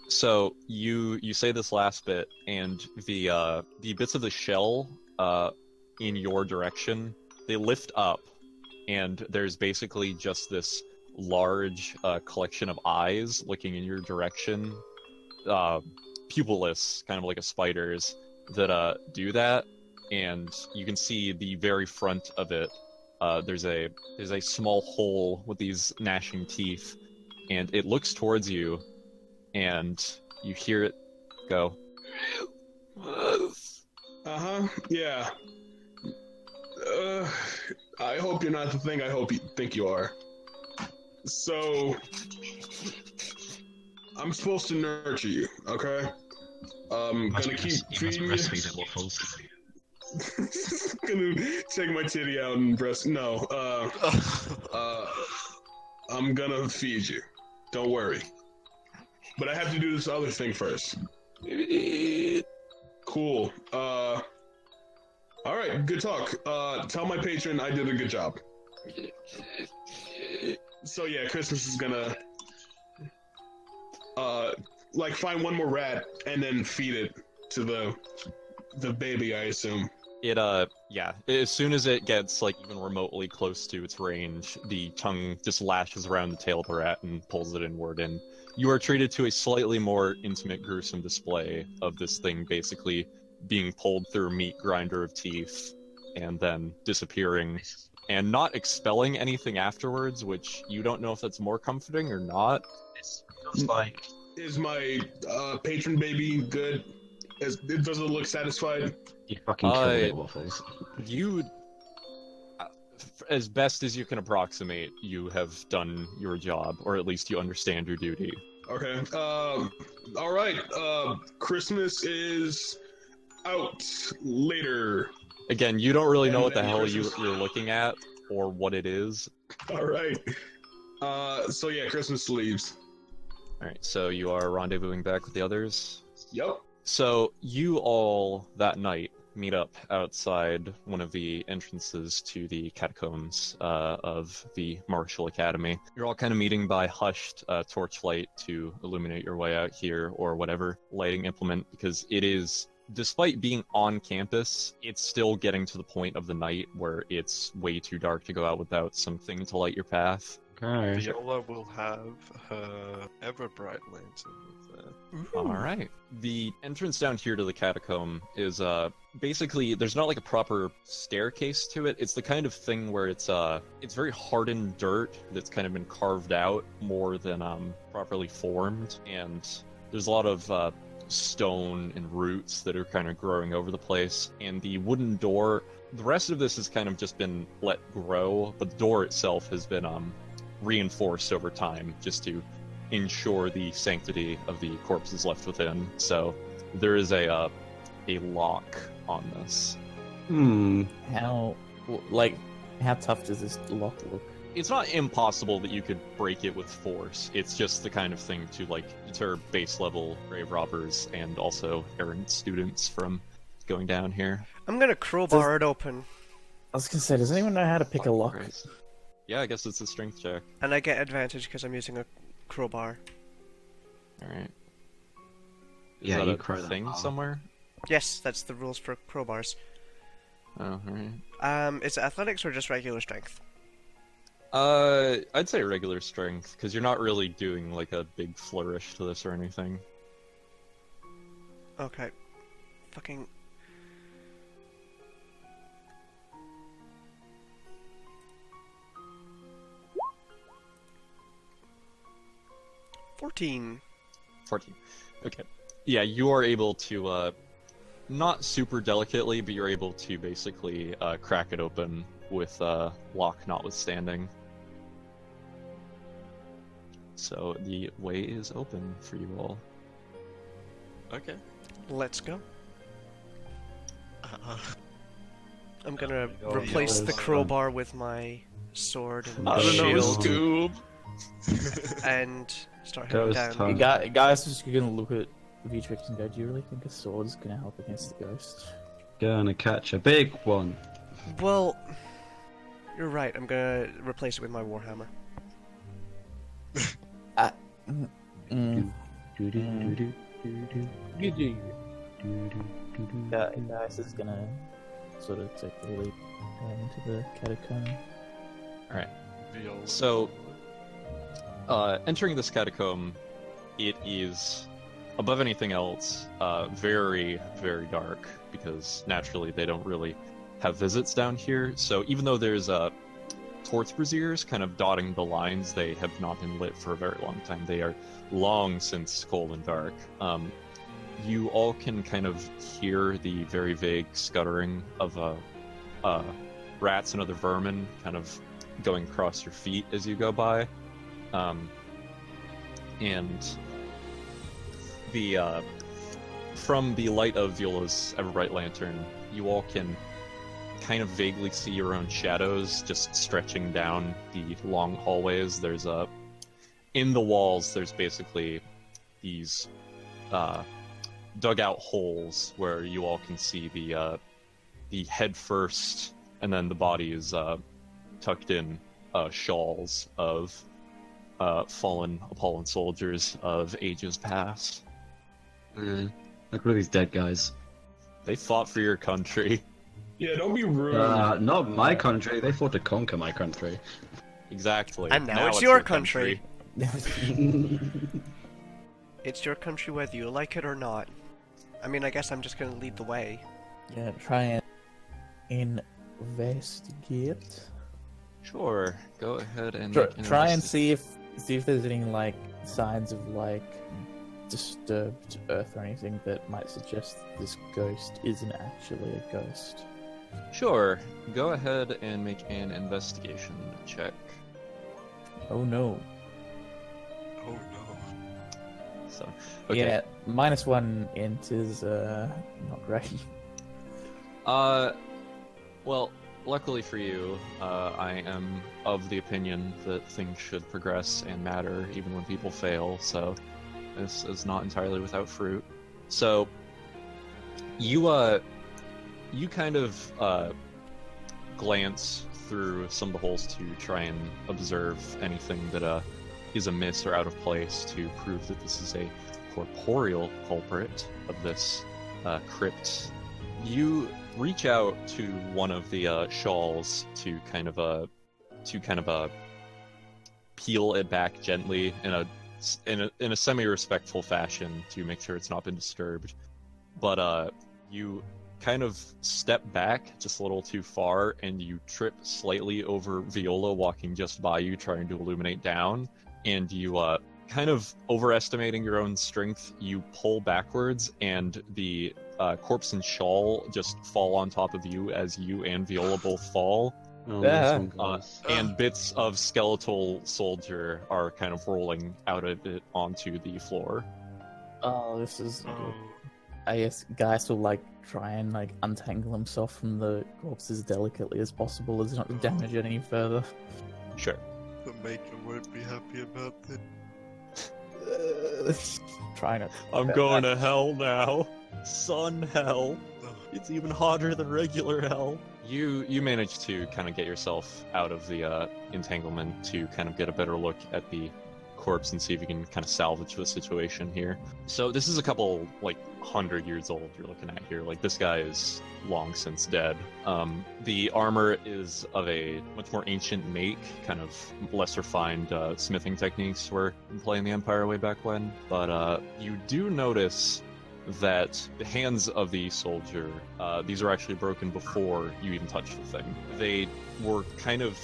So you say this last bit, and the bits of the shell in your direction, they lift up, and there's basically just this large collection of eyes looking in your direction, pupilless, kind of like a spider's, that do that. And you can see the very front of it. There's a small hole with these gnashing teeth, and it looks towards you, and you hear it go. Yeah. I hope you're not the thing I hope you think you are. So, I'm supposed to nurture you, okay? I'm gonna keep feeding you. Gonna take my titty out and breast. No, I'm gonna feed you. Don't worry. But I have to do this other thing first. Cool. All right. Good talk. Tell my patron I did a good job. So yeah, Christmas is gonna like find one more rat and then feed it to the baby, I assume. It yeah, as soon as it gets like even remotely close to its range, the tongue just lashes around the tail of the rat and pulls it inward, and you are treated to a slightly more intimate, gruesome display of this thing basically being pulled through a meat grinder of teeth and then disappearing and not expelling anything afterwards, which you don't know if that's more comforting or not. It feels like... Is my patron baby good? Does it look satisfied? You fucking killed it, Waffles. You, as best as you can approximate, you have done your job, or at least you understand your duty. Okay. All right. Christmas is out later. Again, you don't really know what the hell you're looking at or what it is. All right. So yeah, Christmas leaves. All right. So you are rendezvousing back with the others. Yep. So you all that night meet up outside one of the entrances to the catacombs of the Martial Academy. You're all kind of meeting by hushed torchlight to illuminate your way out here, or whatever lighting implement, because it is, despite being on campus, it's still getting to the point of the night where it's way too dark to go out without something to light your path. Okay. Viola will have her ever-bright lantern with her. All right. The entrance down here to the catacomb is basically, there's not like a proper staircase to it. It's the kind of thing where it's very hardened dirt that's kind of been carved out more than properly formed, and there's a lot of stone and roots that are kind of growing over the place, and the wooden door the rest of this has kind of just been let grow, but the door itself has been reinforced over time just to ensure the sanctity of the corpses left within. So there is a lock on this. How tough does this lock look? It's not impossible that you could break it with force. It's just the kind of thing to deter base level grave robbers and also errant students from going down here. I'm gonna crowbar it open, I was gonna say, does anyone know how to pick a lock? Christ. Yeah, I guess it's a strength check. and I get advantage because I'm using a crowbar. Alright. Yeah, that you a crow that thing bar. somewhere? Yes, that's the rules for crowbars. Oh, alright. Is it athletics or just regular strength? I'd say regular strength, because you're not really doing like a big flourish to this or anything. Okay. Fucking... $14. 14. Okay. Yeah, you are able to, not super delicately, but you're able to basically crack it open with lock notwithstanding. So the way is open for you all. Okay. Let's go. Uh, I'm gonna Oh, replace yeah. the crowbar with my sword and I don't know, shield Scoob. and start heading Ghost down. hunt. Guys, just gonna look at Beatrix and go, do you really think a sword is gonna help against the ghost? Gonna catch a big one. Well, you're right. I'm gonna replace it with my warhammer. Guys is gonna sort of take the leap into the catacomb. Viola. So, entering this catacomb, it is, above anything else, very, very dark, because naturally they don't really have visits down here. So even though there's torch braziers kind of dotting the lines, they have not been lit for a very long time. They are long since cold and dark. You all can kind of hear the very vague scuttering of rats and other vermin kind of going across your feet as you go by. And the from the light of Viola's ever-bright lantern, you all can kind of vaguely see your own shadows just stretching down the long hallways. There's in the walls, there's basically these dugout holes where you all can see the head first, and then the body is tucked in shawls of fallen Apollon soldiers of ages past. Look at these dead guys. They fought for your country. Yeah, don't be rude. Not my country. They fought to conquer my country. Exactly. And now it's your country. It's your country whether you like it or not. I mean, I guess I'm just gonna lead the way. Yeah, try and investigate. Sure. Go ahead and Try and see if there's any like signs of like disturbed earth or anything that might suggest this ghost isn't actually a ghost. Sure. Go ahead and make an investigation check. Oh no. Oh no. So, okay. Yeah, -1 int is not great. Well, luckily for you, I am of the opinion that things should progress and matter even when people fail, so this is not entirely without fruit. So, you kind of glance through some of the holes to try and observe anything that is amiss or out of place to prove that this is a corporeal culprit of this crypt. You reach out to one of the shawls to kind of peel it back gently in a semi-respectful fashion to make sure it's not been disturbed. But you kind of step back just a little too far, and you trip slightly over Viola walking just by you, trying to illuminate down, and you kind of overestimating your own strength, you pull backwards, and the corpse and shawl just fall on top of you as you and Viola both fall. Oh, Yeah. nice one, guys. And bits of skeletal soldier are kind of rolling out of it onto the floor. Oh, this is. Oh, I guess guys will like try and like untangle himself from the corpse as delicately as possible, as not to damage it any further. Sure. the maker won't be happy about this. Trying to. I'm going to hell now. Sun hell. It's even hotter than regular hell. You managed to kind of get yourself out of the entanglement to kind of get a better look at the corpse and see if you can kind of salvage the situation here. So this is a couple, like, 100 years old you're looking at here. Like, this guy is long since dead. The armor is of a much more ancient make, kind of less refined smithing techniques were in play in the Empire way back when. But you do notice that the hands of the soldier, these are actually broken before you even touch the thing. They were kind of,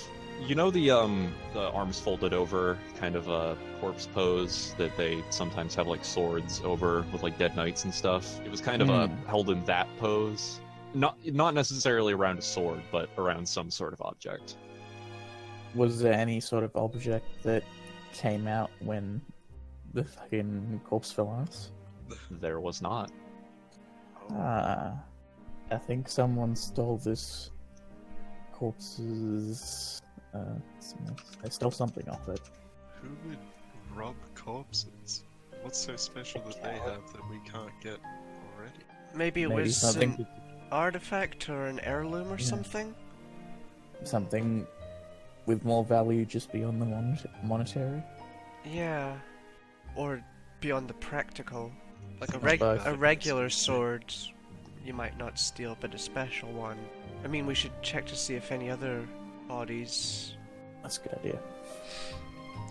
you know, the arms folded over kind of a corpse pose that they sometimes have like swords over with like dead knights and stuff. It was kind of held in that pose, not necessarily around a sword, but around some sort of object. Was there any sort of object that came out when the fucking corpse fell on us? There was not. Ah, I think someone stole this corpse's. They stole something off it. Who would rob corpses? What's so special that they have that we can't get already? Maybe it Maybe was something. an artifact or an heirloom or something? Something with more value just beyond the monetary. Yeah. Or beyond the practical. Like Both. a regular sword you might not steal, but a special one. I mean, we should check to see if any other bodies... That's a good idea.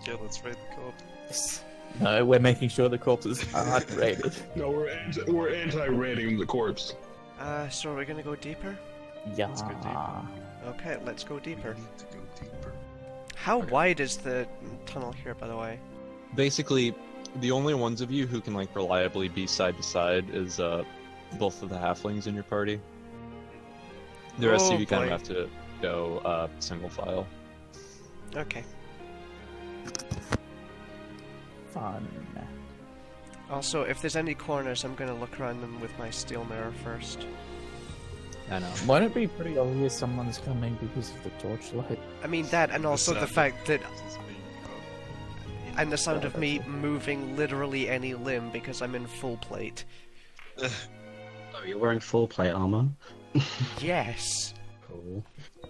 Yeah, let's raid the corpse. No, we're making sure the corpses aren't raided. No, we're anti-raiding the corpse. So are we gonna go deeper? Yeah. Let's go deeper. Okay, let's go deeper. We need to go deeper. How wide is the tunnel here, by the way? Basically, the only ones of you who can like reliably be side to side is both of the halflings in your party. The rest Oh, of you kind boy. of have to go single file. Okay. Fun. Also, if there's any corners, I'm gonna look around them with my steel mirror first. I know. Won't it be pretty obvious someone's coming because of the torchlight? I mean that, and also the sound fact that, This is me. and the sound of me moving literally any limb because I'm in full plate. Oh, you're wearing full plate armor? Yes, Cool.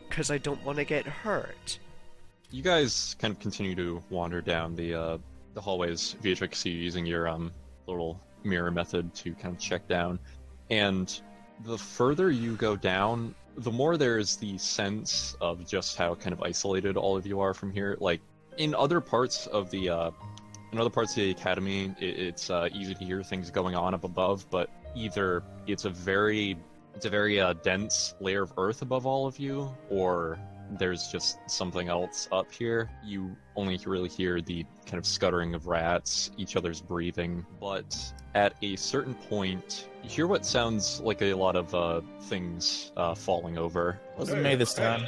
because I don't want to get hurt. You guys kind of continue to wander down the hallways. Beatrix, you using your little mirror method to kind of check down, and the further you go down, the more there's the sense of just how kind of isolated all of you are from here. Like in other parts of the academy, it's easy to hear things going on up above, but either it's a very dense layer of earth above all of you, or there's just something else up here. You only really hear the kind of scuttering of rats, each other's breathing, but at a certain point, you hear what sounds like a lot of things falling over. Wasn't me this time.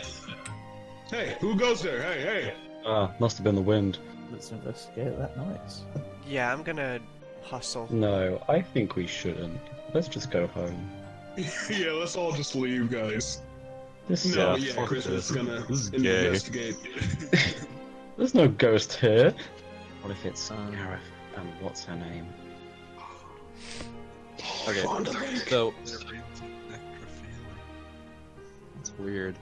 Hey, who goes there? Hey, Ah, must have been the wind. Let's investigate that noise. Yeah, I'm gonna hustle. No, I think we shouldn't. Let's just go home. hey. Yeah, let's all just leave, guys. This is No, Yeah, yeah, fuck Christmas is this. gonna This is gay. investigate. There's no ghost here. What if it's Gareth and what's her name? Okay, Fond of it. so They're into necrophilia. it's weird.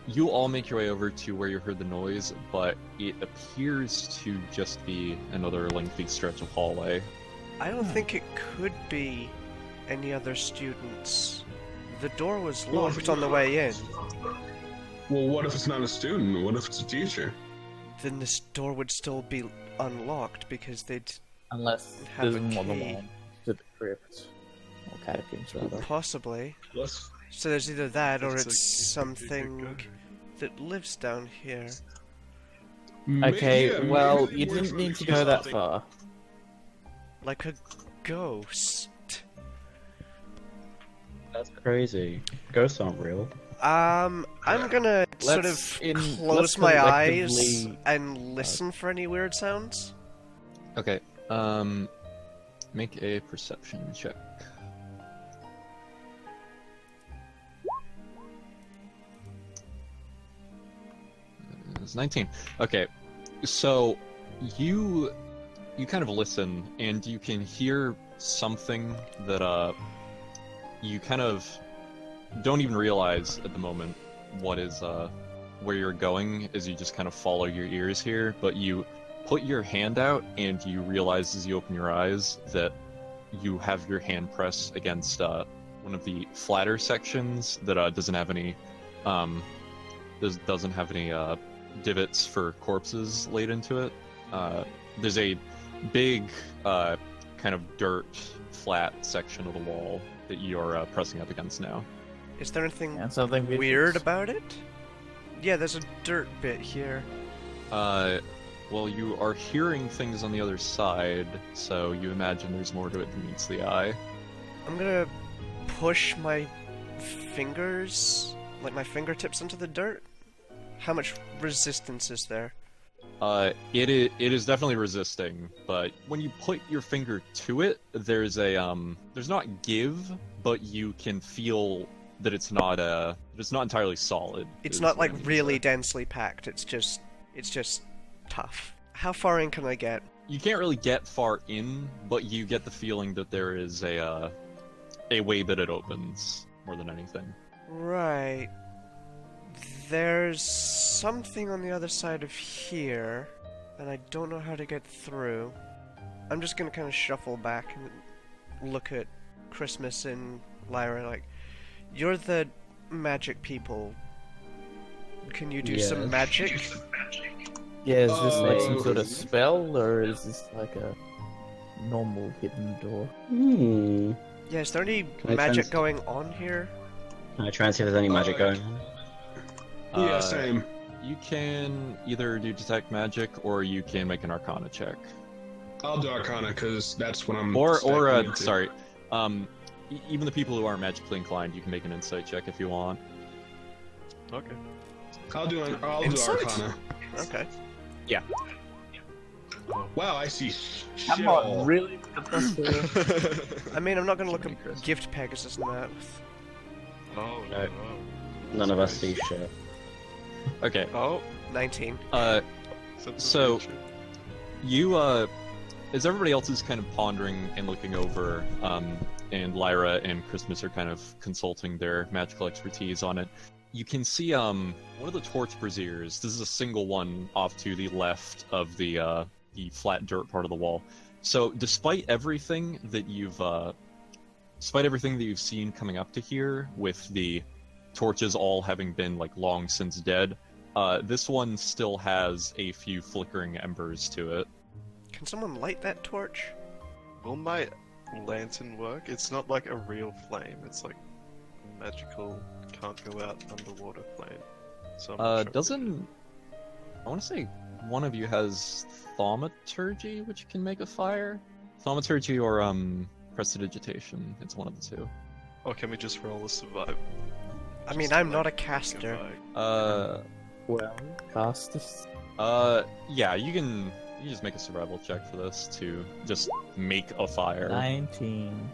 You all make your way over to where you heard the noise, but it appears to just be another lengthy stretch of hallway. I don't think it could be any other students. The door was Well, if locked on the way in. Well, what if it's not a student? What if it's a teacher? Then this door would still be unlocked because they'd Unless Have there's a more than key. one to the crypt. Or catacombs, rather. possibly. Let's. So there's either that or Looks it's like you could something go. that lives down here. Okay, Yeah, well, maybe you it works didn't for need the to go that something. far. Like a ghost. That's crazy. Ghosts aren't real. I'm gonna sort Let's of in- close let's my eyes collectively- and listen for any weird sounds. Okay. Make a perception check. It's 19. Okay, so you kind of listen, and you can hear something that you kind of don't even realize at the moment what is where you're going, as you just kind of follow your ears here, but you put your hand out and you realize as you open your eyes that you have your hand pressed against one of the flatter sections that doesn't have any divots for corpses laid into it. There's a big kind of dirt flat section of the wall that you're pressing up against now. Is there anything And something weird about it? Yeah, there's a dirt bit here. Well, you are hearing things on the other side, so you imagine there's more to it than meets the eye. I'm gonna push my fingers, like my fingertips, into the dirt. How much resistance is there? It is definitely resisting, but when you put your finger to it, there's not give, but you can feel that it's not entirely solid. It's is not what like I mean to really say. densely packed. It's just tough. How far in can I get? You can't really get far in, but you get the feeling that there is a way that it opens more than anything. Right. There's something on the other side of here, and I don't know how to get through. I'm just gonna kind of shuffle back and look at Christmas and Lyra like, you're the magic people. Can you do some Yes. magic? Yeah, is this like some Oh. sort of spell, or is this like a normal hidden door? Hmm. Yeah, is there any I magic sense- going on here? Can I try and see if there's any magic going on? Yeah, same. You can either do detect magic, or you can make an Arcana check. I'll do Arcana because that's what I'm. Or stepping into. sorry, even the people who aren't magically inclined, you can make an insight check if you want. Okay. I'll do Insight? Arcana. Okay. Wow, I see I'm shit. not really Professor. I mean, I'm not gonna look Okay, at Chris. gift Pegasus and that. Oh No. no. None of us see shit. Okay. Oh. 19. So- You, as everybody else is kind of pondering and looking over, and Lyra and Christmas are kind of consulting their magical expertise on it, you can see, one of the torch braziers, this is a single one off to the left of the flat dirt part of the wall. So, despite everything that you've seen coming up to here, with the torches all having been, like, long since dead, this one still has a few flickering embers to it. Can someone light that torch? Will my lantern work? It's not like a real flame. It's like magical, can't go out underwater flame. So I'm not sure. Doesn't... I want to say one of you has thaumaturgy, which can make a fire? Thaumaturgy or, prestidigitation. It's one of the two. Or can we just roll a survival? I mean, Just I'm like not a make caster. fire? Well, cast this. Yeah, you can just make a survival check for this to just make a fire. 19.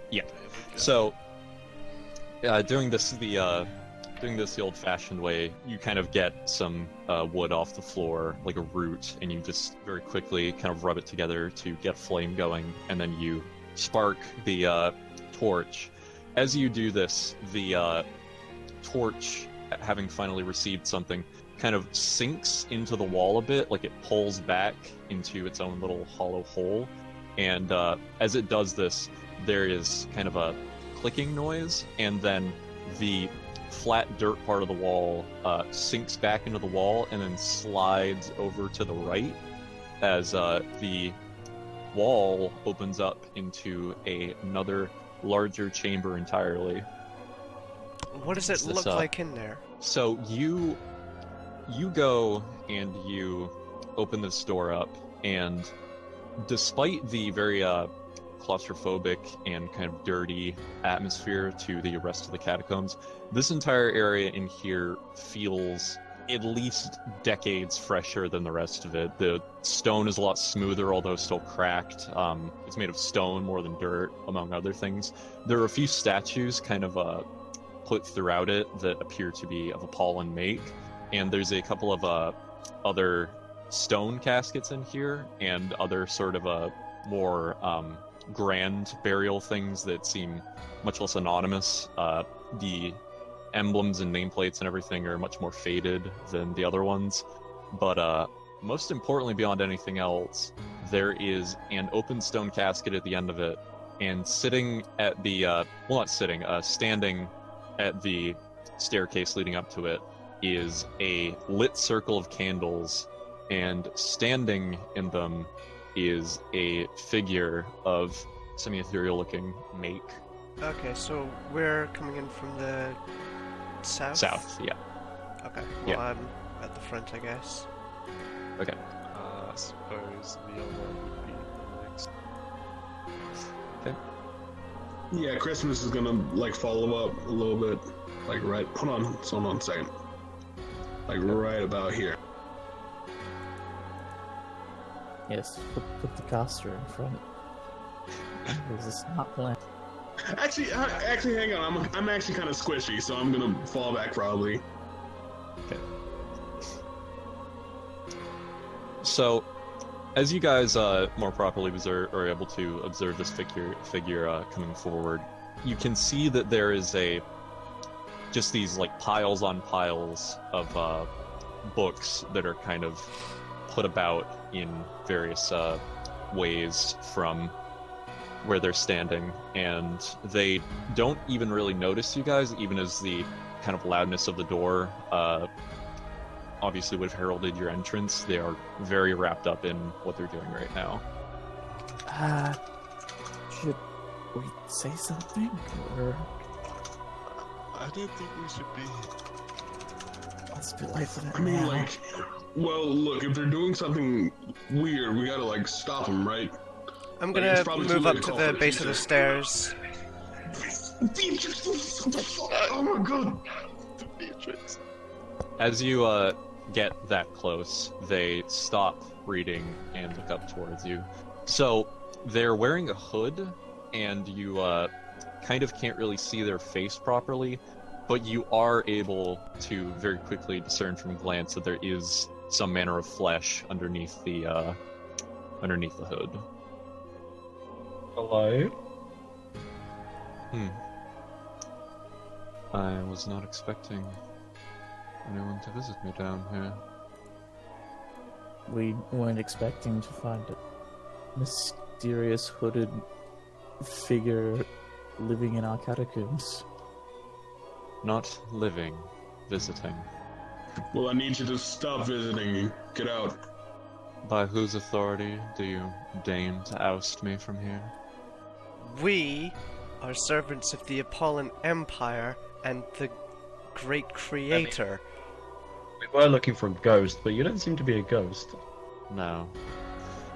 Yeah. There we go. So, doing this the old-fashioned way, you kind of get some wood off the floor, like a root, and you just very quickly kind of rub it together to get a flame going, and then you spark the torch. As you do this, the torch, having finally received something, kind of sinks into the wall a bit, like it pulls back into its own little hollow hole, and as it does this, there is kind of a clicking noise, and then the flat dirt part of the wall sinks back into the wall and then slides over to the right as the wall opens up into another larger chamber entirely. What does it Is this, look like in there? So you go and you open this door up, and despite the very claustrophobic and kind of dirty atmosphere to the rest of the catacombs. This entire area in here feels at least decades fresher than the rest of it. The stone is a lot smoother, although still cracked. It's made of stone more than dirt, among other things. There are a few statues kind of put throughout it that appear to be of appalling make, and there's a couple of other stone caskets in here, and other sort of more grand burial things that seem much less anonymous. The emblems and nameplates and everything are much more faded than the other ones, but most importantly, beyond anything else, there is an open stone casket at the end of it, and sitting at the standing at the staircase leading up to it is a lit circle of candles, and standing in them is a figure of semi-ethereal looking make. Okay, so we're coming in from the south? South, yeah. Okay, well, Yeah. I'm at the front, I guess. Okay. I suppose the other one would be the next. Yeah, Christmas is gonna like follow up a little bit, like right. Hold on a second. Like right about here. Yes, put the caster in front. There's a smart plan. Actually, hang on. I'm actually kind of squishy, so I'm gonna fall back probably. So, as you guys more properly are able to observe this figure coming forward, you can see that there is just these like piles on piles of books that are kind of put about in various ways from where they're standing, and they don't even really notice you guys, even as the kind of loudness of the door obviously would have heralded your entrance. They are very wrapped up in what they're doing right now. Should we say something? Or I don't think we should be. let's be late for that I mean, now. like, well, look, if they're doing something weird, we gotta like stop them, right? I'm Like, gonna it's probably too move late up to to call the for base of the teacher. stairs. Oh my god! Beatrix. As you get that close, they stop reading and look up towards you. So they're wearing a hood, and you kind of can't really see their face properly, but you are able to very quickly discern from a glance that there is some manner of flesh underneath the hood. Hello? I was not expecting anyone to visit me down here. We weren't expecting to find a mysterious hooded figure living in our catacombs. Not living, visiting. Well, I need you to stop visiting. Get out. By whose authority do you deign to oust me from here? We are servants of the Apollon Empire and the Great Creator. We were looking for a ghost, but you don't seem to be a ghost. No.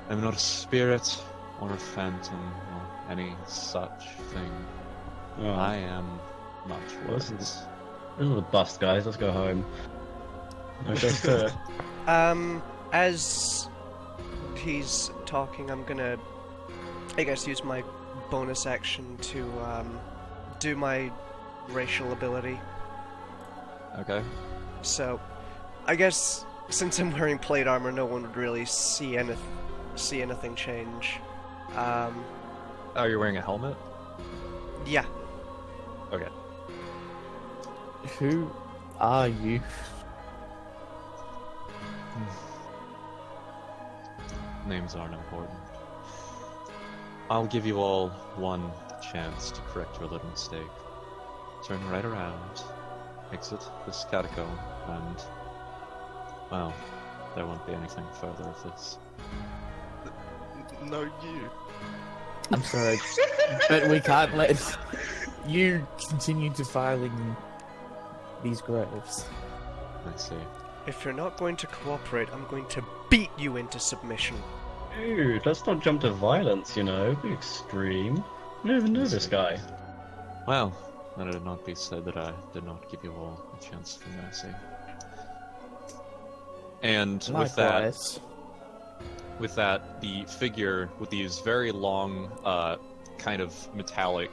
I'm not a spirit or a phantom or any such thing. Oh, I am much This worse. is a bust, guys. Let's go home. No ghost here. As he's talking, I'm gonna, I guess, use my bonus action to, do my racial ability. Okay. So, I guess, since I'm wearing plate armor, no one would really see anything change. Oh, you're wearing a helmet? Yeah. Okay. Who are you? Names aren't important. I'll give you all one chance to correct your little mistake. Turn right around, exit this catacomb, and, well, there won't be anything further of this. No, you. I'm sorry, but we can't let you continue defiling these graves. I see. If you're not going to cooperate, I'm going to beat you into submission. Dude, let's not jump to violence, you know. Be extreme. I don't even know this guy. Well, let it not be said that I did not give you all a chance for mercy. And Likewise. with that, the figure with these very long, kind of metallic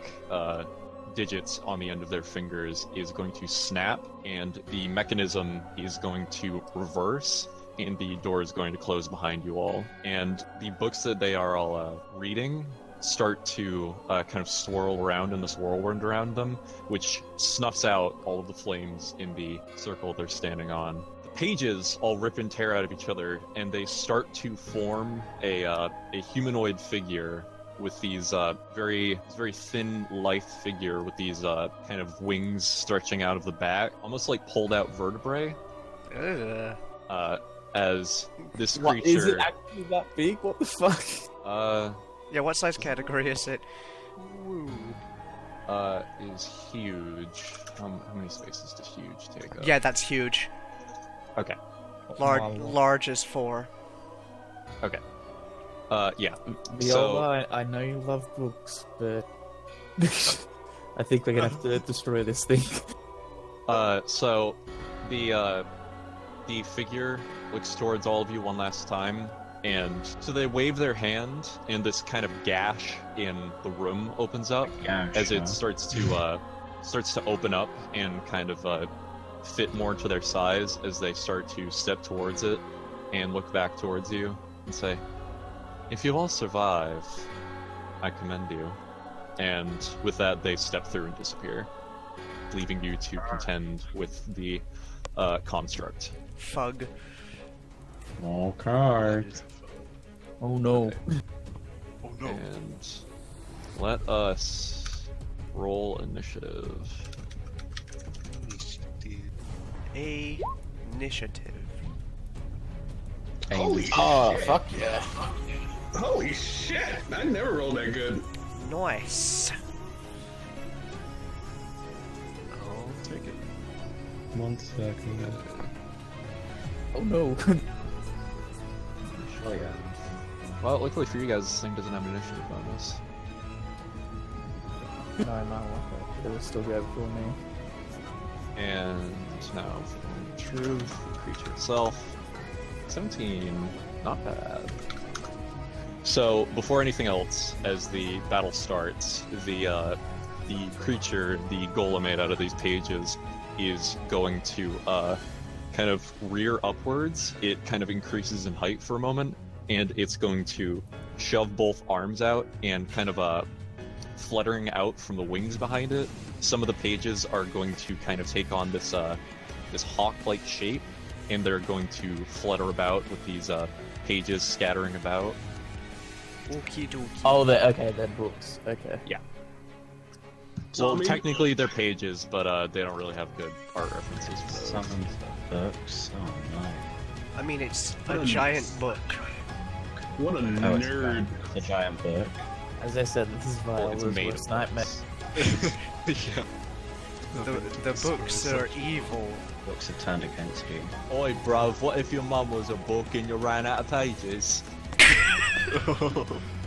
digits on the end of their fingers is going to snap, and the mechanism is going to reverse, and the door is going to close behind you all. And the books that they are all reading start to kind of swirl around in this whirlwind around them, which snuffs out all of the flames in the circle they're standing on. The pages all rip and tear out of each other, and they start to form a humanoid figure with these very thin, lithe figure with these kind of wings stretching out of the back, almost like pulled out vertebrae. As this creature. What, is it actually that big? What the fuck? Yeah, what size category is it? Is huge. How many spaces does huge take up? Yeah, that's huge. Okay. Large is 4. Okay. Yeah. Viola, I know you love books, but I think we're gonna have to destroy this thing. So the figure looks towards all of you one last time, and so they wave their hand, and this kind of gash in the room opens up as it starts to open up and kind of fit more to their size as they start to step towards it and look back towards you and say, "If you all survive, I commend you." And with that, they step through and disappear, leaving you to contend with the construct. Fug. Okay. Oh no. Oh no. And let us roll initiative. Initiative. Holy Oh, shit. fuck yeah. Holy shit! I never rolled that good. Nice. I'll take it. 1 second. Oh no. Oh yeah. Well, luckily for you guys, this thing doesn't have an initiative bonus. No, I might want that. It will still go before me. And now, for truth, the creature itself. 17, not bad. So, before anything else, as the battle starts, the creature, the golem made out of these pages, is going to kind of rear upwards. It kind of increases in height for a moment, and it's going to shove both arms out and kind of fluttering out from the wings behind it. Some of the pages are going to kind of take on this this hawk-like shape, and they're going to flutter about with these pages scattering about. Okie dokie. Oh, they're books. Okay. So, Well, I mean- technically they're pages, but they don't really have good art references for those. Summons books. Oh no. I mean, it's What a a giant book. What a Oh, it's nerd. the giant book. As I said, this is Well, it's Viola's made worst of nightmare. Yeah. The books are evil. Books have turned against you. Oi, bruv, what if your mum was a book and you ran out of pages?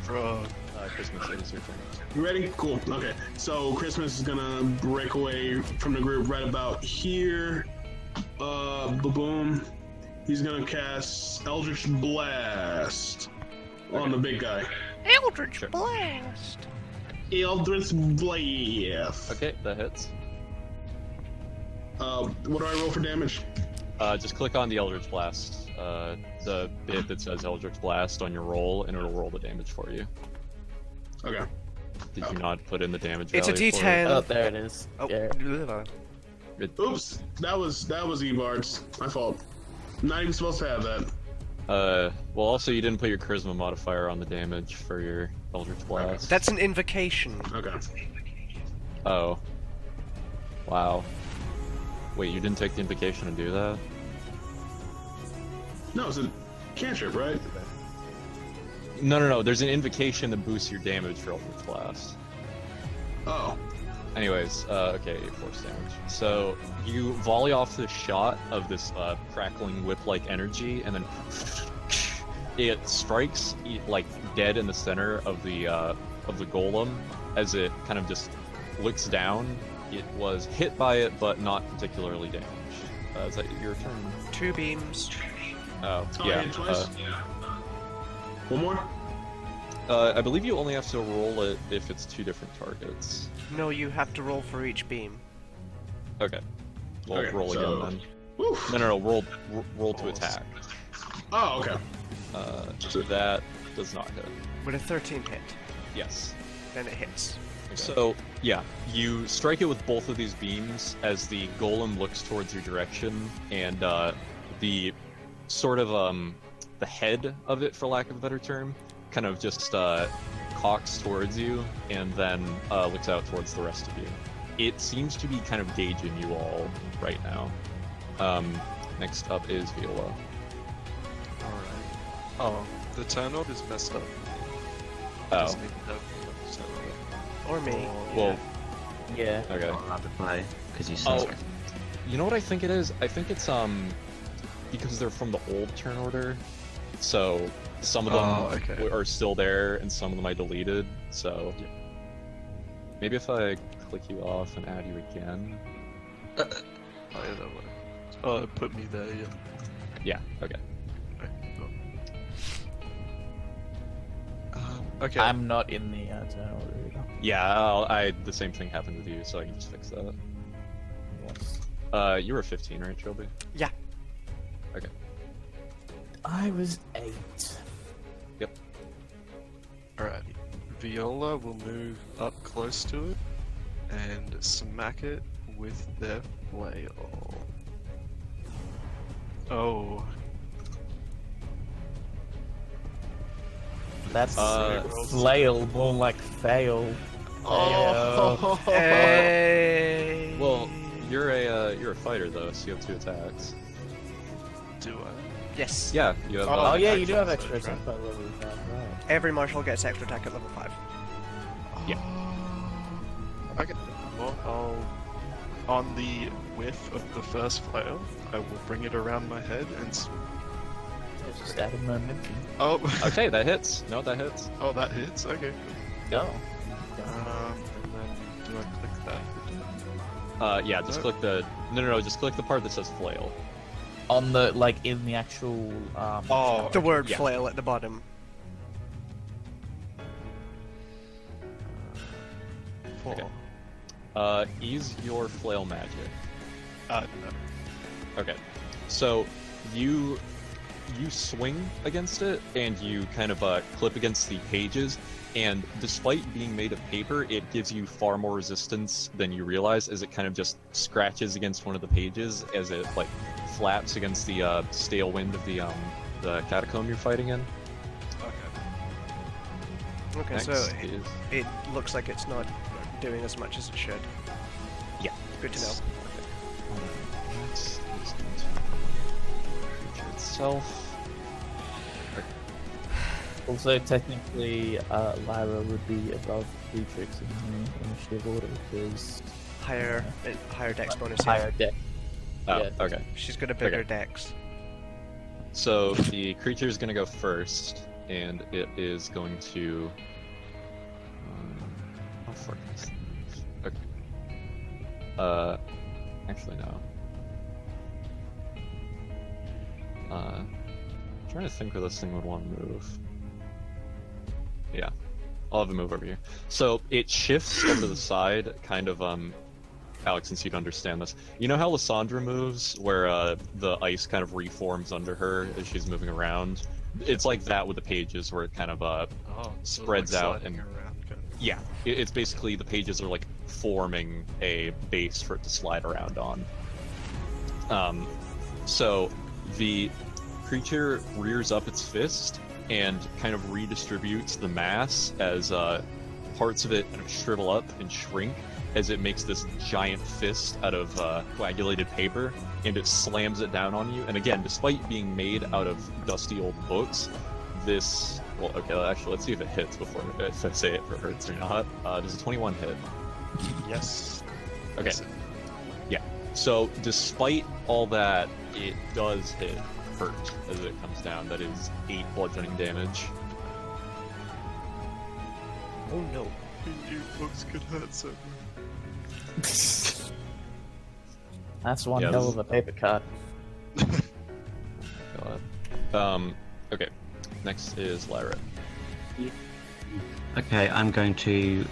Bro. Christmas, it is your turn. You ready? Cool. Okay. So Christmas is gonna break away from the group right about here. Boom. He's gonna cast Eldritch Blast on the big guy. Eldritch Sure. Blast! Eldritch Blast. Okay, that hits. What do I roll for damage? Just click on the Eldritch Blast, the bit that says Eldritch Blast on your roll, and it'll roll the damage for you. Okay. Did you not put in the damage It's a value for it? D10. Oh, there it is. Oh, Yeah. Oops. That was Evart's. My fault. Not even supposed to have that. Well, also you didn't put your Charisma modifier on the damage for your Eldritch Blast. That's an invocation. Okay. Oh. Wow. Wait, you didn't take the invocation to do that? No, it's a cantrip, right? No. There's an invocation that boosts your damage for Eldritch Blast. Oh. Anyways, okay, force damage. So you volley off the shot of this crackling whip-like energy, and then it strikes like dead in the center of the golem as it kind of just looks down. It was hit by it, but not particularly damaged. Is that your turn? 2 beams. Oh, Oh, yeah. hit twice? One more? I believe you only have to roll it if it's 2 different targets. No, you have to roll for each beam. Okay. Well, Okay, roll so- again Woof. then. No, roll to attack. Oh, okay. That does not hit. With a 13 hit, Yes. then it hits. So, yeah, you strike it with both of these beams as the golem looks towards your direction, and the sort of the head of it, for lack of a better term, kind of just cocks towards you, and then looks out towards the rest of you. It seems to be kind of gauging you all right now. Next up is Viola. Alright. Oh, the turn order is messed up. Oh, Doesn't even have the turn order. Or me. well, Yeah. okay. Not allowed to play because you Oh, suck. you know what I think it is? I think it's because they're from the old turn order, so some of them Oh, okay. are still there and some of them I deleted. So Yeah. maybe if I click you off and add you again. Oh, yeah, that way. Oh, it put me there, yeah. Yeah. Okay. Okay. I'm not in the turn order either. Yeah. The same thing happened with you, so I can just fix that. Yes. You were 15, right, Shelby? Yeah. Okay. I was 8. Alright. Viola will move up close to it and smack it with their flail. Oh. That's rolls. flail, more like fail. Oh. Hey. Well, you're a fighter though, so you have 2 attacks. Do I? Yes. Yeah, you have. Oh yeah, you do have Actual extra surge, attack by level 5, right? Every marshal gets extra attack at level 5. Yeah. Okay. Well, on the whiff of the first flail, I will bring it around my head and. Just added momentum. Oh. Okay, that hits. No, that hits. Oh, that hits. Okay. Go. And then do I click that? Yeah, just click the. No, just click the part that says flail. On the, like, in the actual, Oh. The word yeah. flail at the bottom. Four. Okay. Use your flail magic. No. Okay. So you swing against it and you kind of clip against the pages, and despite being made of paper, it gives you far more resistance than you realize, as it kind of just scratches against one of the pages as it like flaps against the stale wind of the catacomb you're fighting in. Okay. Okay, Next so is it looks like it's not doing as much as it should. Yeah. Good to know. Next is going to be creature itself. also technically, Lyra would be above Beatrix in the initiative order because Higher dex bonus. yeah. higher deck. Oh, Yeah. okay. She's got a bigger Okay. dex. So the creature is going to go first, and it is going to. How far can this thing move? Okay. Actually no. I'm trying to think where this thing would want to move. Yeah, I'll have it move over here. So it shifts over to the side, kind of. Alex, since you'd understand this, you know how Lysandra moves, where the ice kind of reforms under her as she's moving around? It's like that with the pages, where it kind of Oh, so Spreads like out sliding and- around. Kind of. yeah, it's basically the pages are like forming a base for it to slide around on. So the creature rears up its fist and kind of redistributes the mass as parts of it kind of shrivel up and shrink as it makes this giant fist out of coagulated paper, and it slams it down on you. And again, despite being made out of dusty old books, this... Well, okay, actually, let's see if it hits before if I say if it hurts or not. Does a 21 hit? Yes. Okay. Yes, it- So, despite all that, it does hit. hurt as it comes down. That is 8 bludgeoning damage. Oh no. You books could hurt so much. That's one Yeah, hell this of a paper cut. God. Okay. Next is Lyra. Okay, I'm going to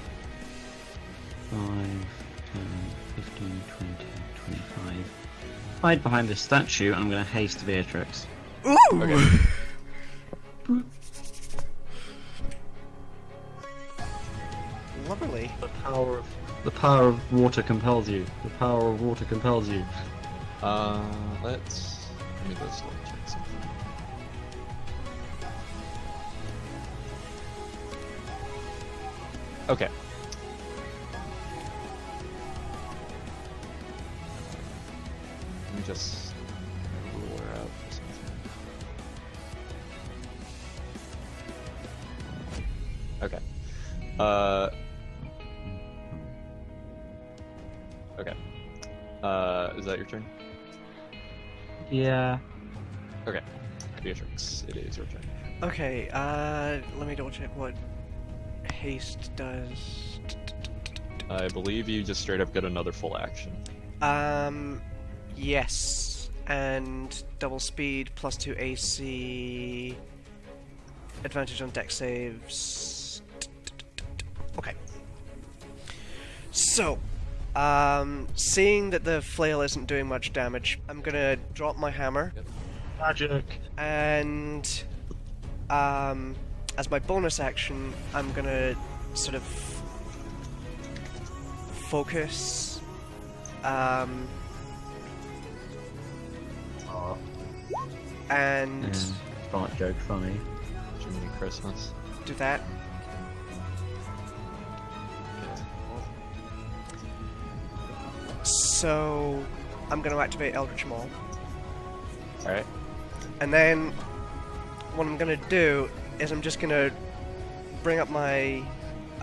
5, 10, 15, 20, 25. Hide behind this statue, and I'm going to haste Beatrix. Ooh! Okay. Lovely. The power of water compels you. The power of water compels you. Let me just check something. Okay. Let me just rule her out for something. Okay. Okay. Is that your turn? Yeah. Okay. Beatrix, it is your turn. Okay, let me double check what haste does. I believe you just straight up get another full action. Yes. And double speed, +2 AC, advantage on deck saves. Okay. So, seeing that the flail isn't doing much damage, I'm gonna drop my hammer. Yep. Magic. And as my bonus action, I'm gonna sort of focus. And Fart joke funny. Jiminy Christmas. do that. So I'm gonna activate Eldritch Maul. Alright. And then what I'm gonna do is I'm just gonna bring up my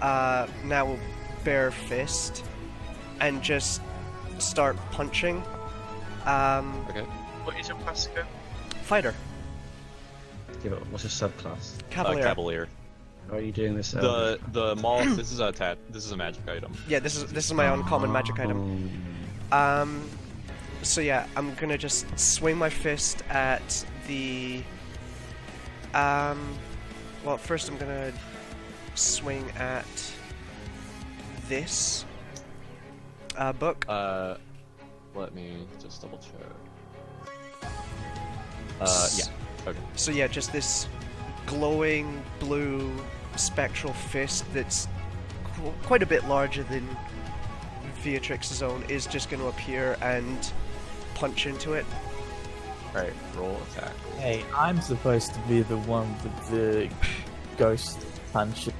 now bare fist and just start punching. Okay. What is your class again? Fighter. Yeah, but what's your subclass? Cavalier. Cavalier. How are you doing this? The maul. This is a magic item. Yeah, this is my uncommon magic item. So yeah, I'm gonna just swing my fist at the well, first I'm gonna swing at this book. Let me just double check. Yeah. Okay. So yeah, just this glowing blue spectral fist that's quite a bit larger than Beatrix's own is just going to appear and punch into it. Alright, roll attack. Hey, I'm supposed to be the one with the ghost punch. This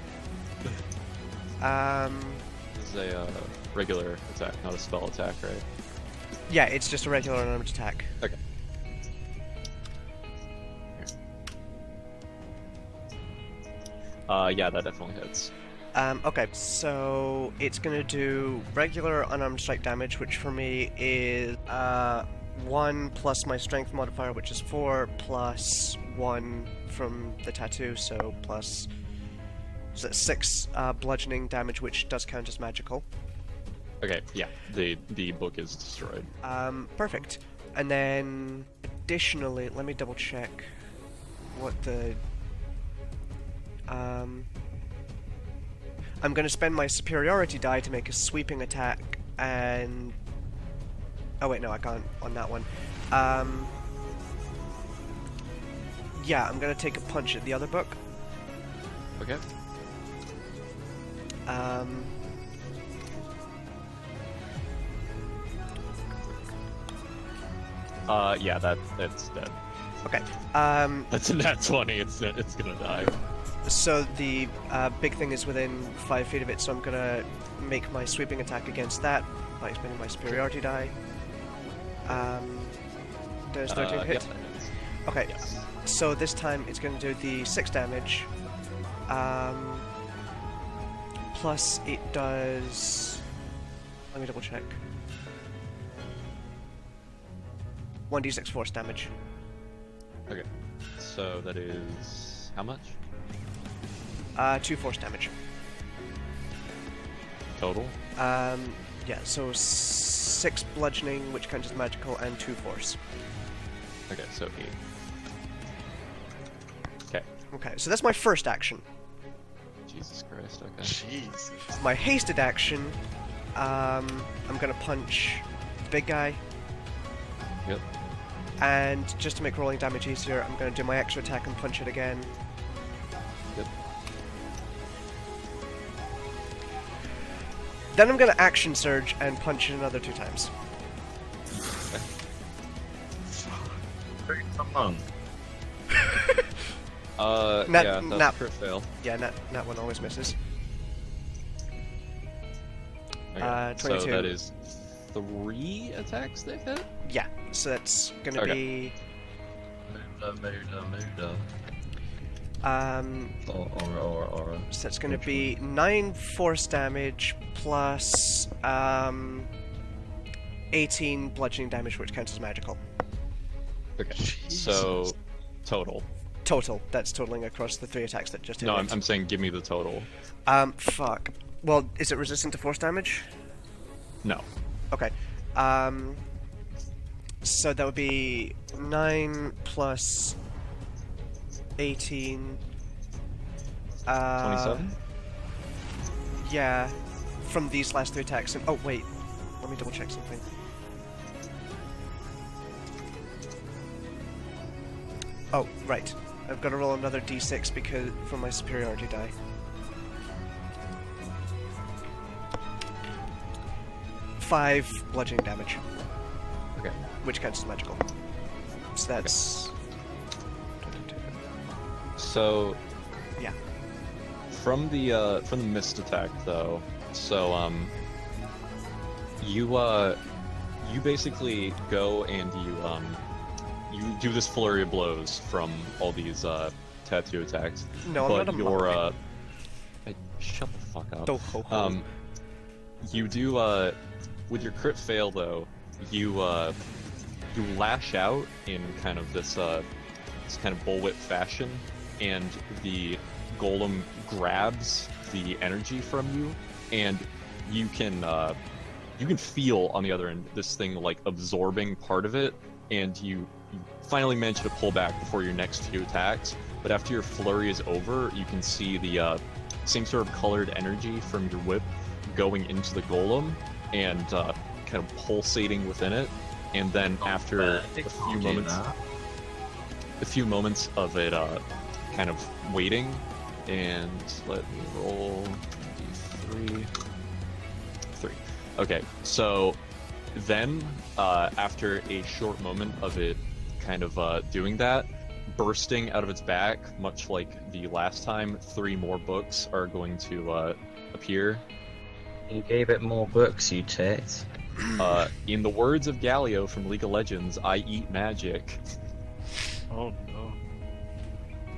is a regular attack, not a spell attack, right? Yeah, it's just a regular unarmed attack. Okay. Yeah, that definitely hits. Okay, so it's gonna do regular unarmed strike damage, which for me is 1 plus my strength modifier, which is 4, plus 1 from the tattoo, so plus 6 bludgeoning damage, which does count as magical. Okay, yeah, the book is destroyed. Perfect. And then additionally, let me double check what the I'm going to spend my superiority die to make a sweeping attack, and oh wait, no, I can't on that one. Yeah, I'm going to take a punch at the other book. Okay. Yeah, that's dead. Okay. That's a nat 20. It's gonna die. So the big thing is within 5 feet of it, so I'm gonna make my sweeping attack against that by expending my superiority die. Does 13 hit? Yep, that hits. Okay. Yes. So this time it's gonna do the 6 damage. Plus it does. Let me double check. 1d6 force damage. So that is how much 2 force damage. total? Yeah, so 6 bludgeoning, which counts as magical, and 2 force. Okay, so 8. Okay. Okay, so that's my first action. Jesus Christ. Okay. Jesus. My hasted action, I'm gonna punch the big guy, Yep. and just to make rolling damage easier, I'm gonna do my extra attack and punch it again. Yep. Then I'm gonna action surge and punch it another 2 times. Come on. Nat- Yeah, that's nat- a crit fail. Yeah, that one always misses. Okay. So 22. that is 3 attacks they've hit? Yeah, so that's gonna Okay. be Muda. Aura. so that's gonna be 9 force damage plus 18 bludgeoning damage, which counts as magical. Okay. So total. Total. That's totaling across the 3 attacks that just hit. No, it. I'm saying give me the total. Fuck. Well, is it resistant to force damage? No. Okay. So that would be 9 plus 18. 27? Yeah, from these last 3 attacks. And, oh, wait. Let me double check something. Oh, right. I've got to roll another d6 because from my superiority die. Five bludgeoning damage, Okay. which counts as magical. So that's 22. So Yeah. from the mist attack though, so you basically go and you do this flurry of blows from all these tattoo attacks. No, I'm but not a your monk. shut the fuck up. Don't ho ho. You do with your crit fail though, you lash out in kind of this kind of bullwhip fashion, and the golem grabs the energy from you, and you can feel on the other end this thing like absorbing part of it, and you finally manage to pull back before your next 2 attacks. But after your flurry is over, you can see the same sort of colored energy from your whip going into the golem and kind of pulsating within it. And then after a few moments of it kind of waiting, and let me roll d3. 3. Okay, so then after a short moment of it kind of doing that, bursting out of its back, much like the last time, 3 more books are going to appear. You gave it more books, you tit. In the words of Galio from League of Legends, I eat magic. Oh no.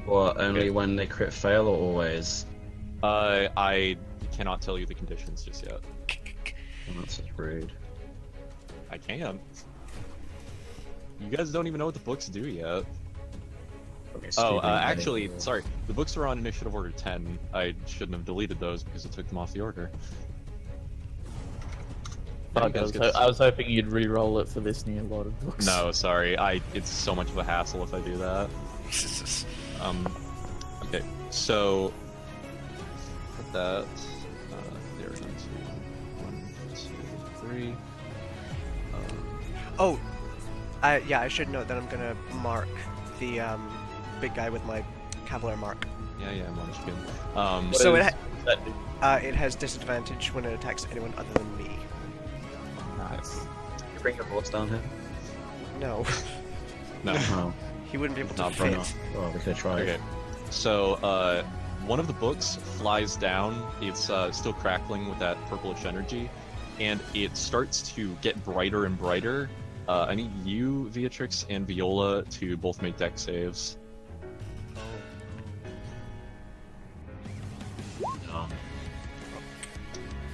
What, only Okay. when they crit fail or always? I cannot tell you the conditions just yet. Oh, that's just rude. I can't. You guys don't even know what the books do yet. Oh, actually, sorry. The books are on Initiative Order 10. I shouldn't have deleted those because it took them off the order. Yeah, you guys get to I was hoping you'd re-roll it for this new lot of books. No, sorry. It's so much of a hassle if I do that. Okay, so put that there. 1, 2, 3. Oh, yeah, I should note that I'm gonna mark the big guy with my Cavalier mark. Yeah, Munchkin. So What it has disadvantage when it attacks anyone other than me. Nice. You bring your horse down here? No, No. Oh, he wouldn't be able to Not fair fit. enough. Well, we could try. Okay. So, one of the books flies down. It's still crackling with that purplish energy, and it starts to get brighter and brighter. I need you, Beatrix, and Viola to both make dex saves.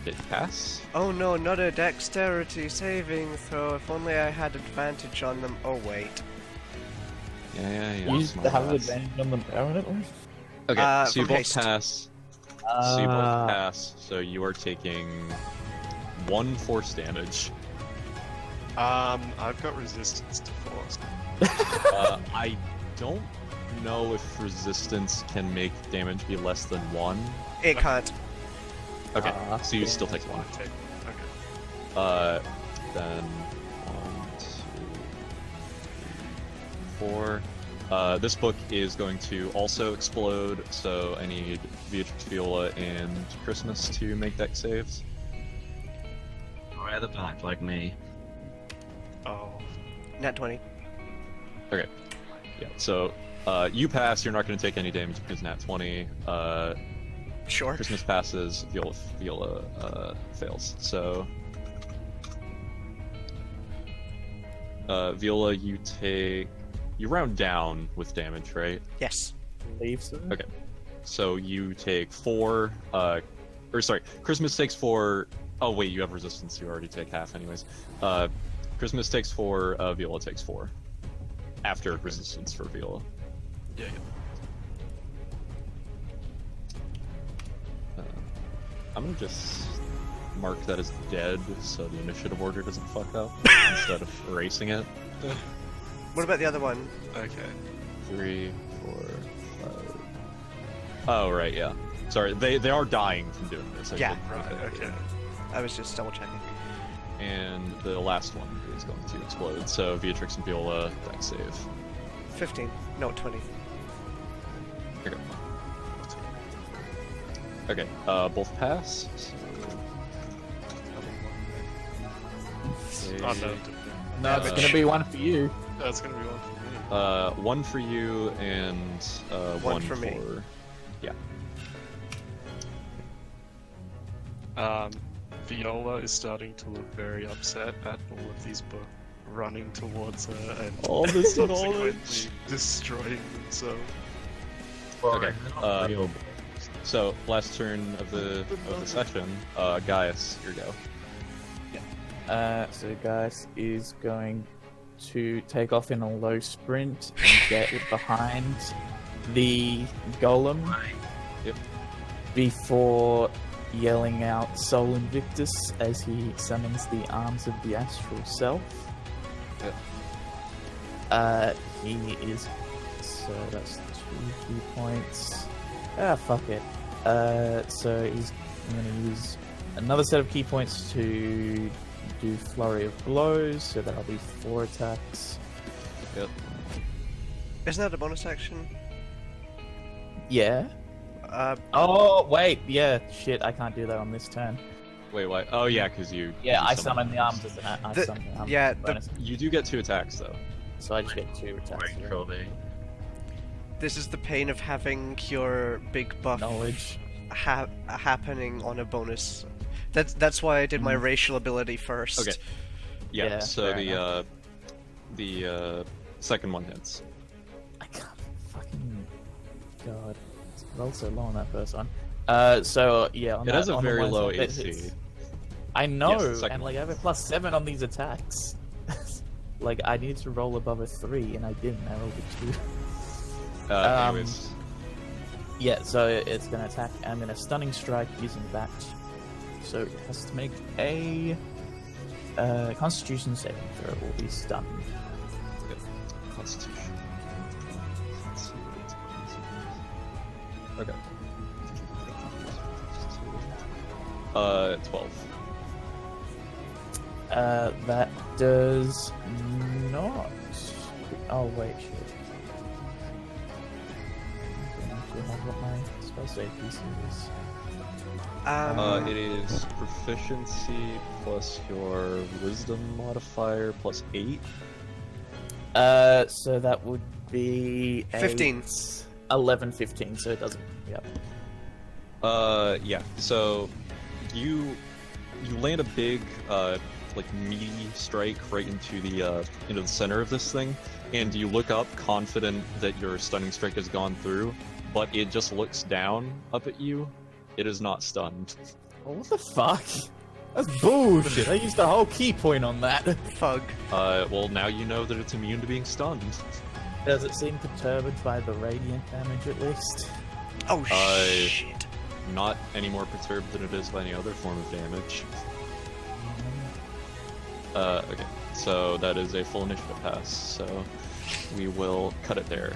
Did it pass? Oh no, not a dexterity saving throw. If only I had advantage on them. Oh wait. Yeah. You smart have ass. advantage on them permanently? Okay, so you from both haste. pass. So you both pass. So you are taking 1 force damage. I've got resistance to force. I don't know if resistance can make damage be less than 1. It can't. Okay, so you yeah. still take 1. Okay. Then 1, 2, 3, 4. This book is going to also explode, so I need Beatrix, Viola, and Christmas to make deck saves. Right at the back, like me. Oh. Nat 20. Okay. Yeah. So you pass. You're not going to take any damage because nat 20. Sure. Christmas passes. Viola fails. So Viola, you round down with damage, right? Yes. Leave so. Okay. So you take 4. Or sorry, Christmas takes 4. Oh wait, you have resistance. You already take half, anyways. Christmas takes 4. Viola takes 4. After resistance for Viola. Yeah. I'm gonna just mark that as dead so the initiative order doesn't fuck up instead of erasing it. What about the other one? Okay. 3, 4, 5. Oh right, yeah. Sorry, they are dying from doing this. I Yeah. didn't Right. think that. Okay. I was just double checking. And the last one is going to explode. So Beatrix and Viola, deck save. 15. No, 20. Okay. Okay, both pass. So... Oh no. No, it's gonna be one for you. That's gonna be one for me. 1 for you and 1 for me. Yeah. Viola is starting to look very upset at all of these books running towards her and All this subsequently knowledge. destroying themselves. Okay. So last turn of the session, Gaius, your go. So Gaius is going to take off in a low sprint and get behind the golem. Yep. Before yelling out Sol Invictus as he summons the arms of the astral self. Yep. He is. So that's 2 key points. Fuck it. So I'm gonna use another set of key points to do Flurry of Blows, so that'll be 4 attacks. Yep. Isn't that a bonus action? Yeah. Oh, Wait, yeah, shit, I can't do that on this turn. Wait, why? Oh yeah, because you. Yeah, you I summon the arms as an The- summon the arms yeah, as a bonus. You do get 2 attacks though. So I just get 2 attacks. Wait, Colby. this is the pain of having your big buff Knowledge. happening on a bonus. That's why I did my racial ability first. Okay. Yeah. Yeah, so fair the second one hits. I can't fucking. God. It's rolled so low on that first one. So yeah, on It that, has a on the very ones low that AC. hits- I know, Yes, the second and like I one. have a +7 on these attacks. Like I need to roll above a 3, and I didn't. I rolled a 2. Anyways, Yeah, so it's gonna attack. I'm gonna stunning strike using that. So it has to make a Constitution saving throw. Will be stunned. Constitution. Let's see what it's- Okay. 12. That does not. Oh wait, shit. I don't actually have what my spell save DC is. It is proficiency plus your wisdom modifier plus 8. So that would be 15. 11, 15. So it doesn't. Yep. Yeah. So you land a big like meaty strike right into the center of this thing, and you look up confident that your stunning strike has gone through, but it just looks down up at you. It is not stunned. Oh, what the fuck? That's bullshit. I used a whole key point on that. Fug. Well, now you know that it's immune to being stunned. Does it seem perturbed by the radiant damage at least? Oh Uh, shit! Not any more perturbed than it is by any other form of damage. Okay, so that is a full initiative pass, so we will cut it there.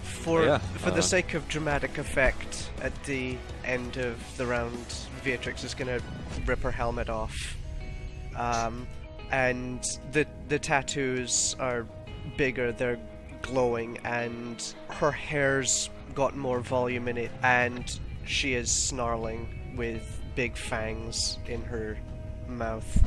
For Yeah, the sake of dramatic effect, at the end of the round, Beatrix is gonna rip her helmet off, and the tattoos are bigger. They're glowing, and her hair's got more volume in it, and she is snarling with big fangs in her mouth.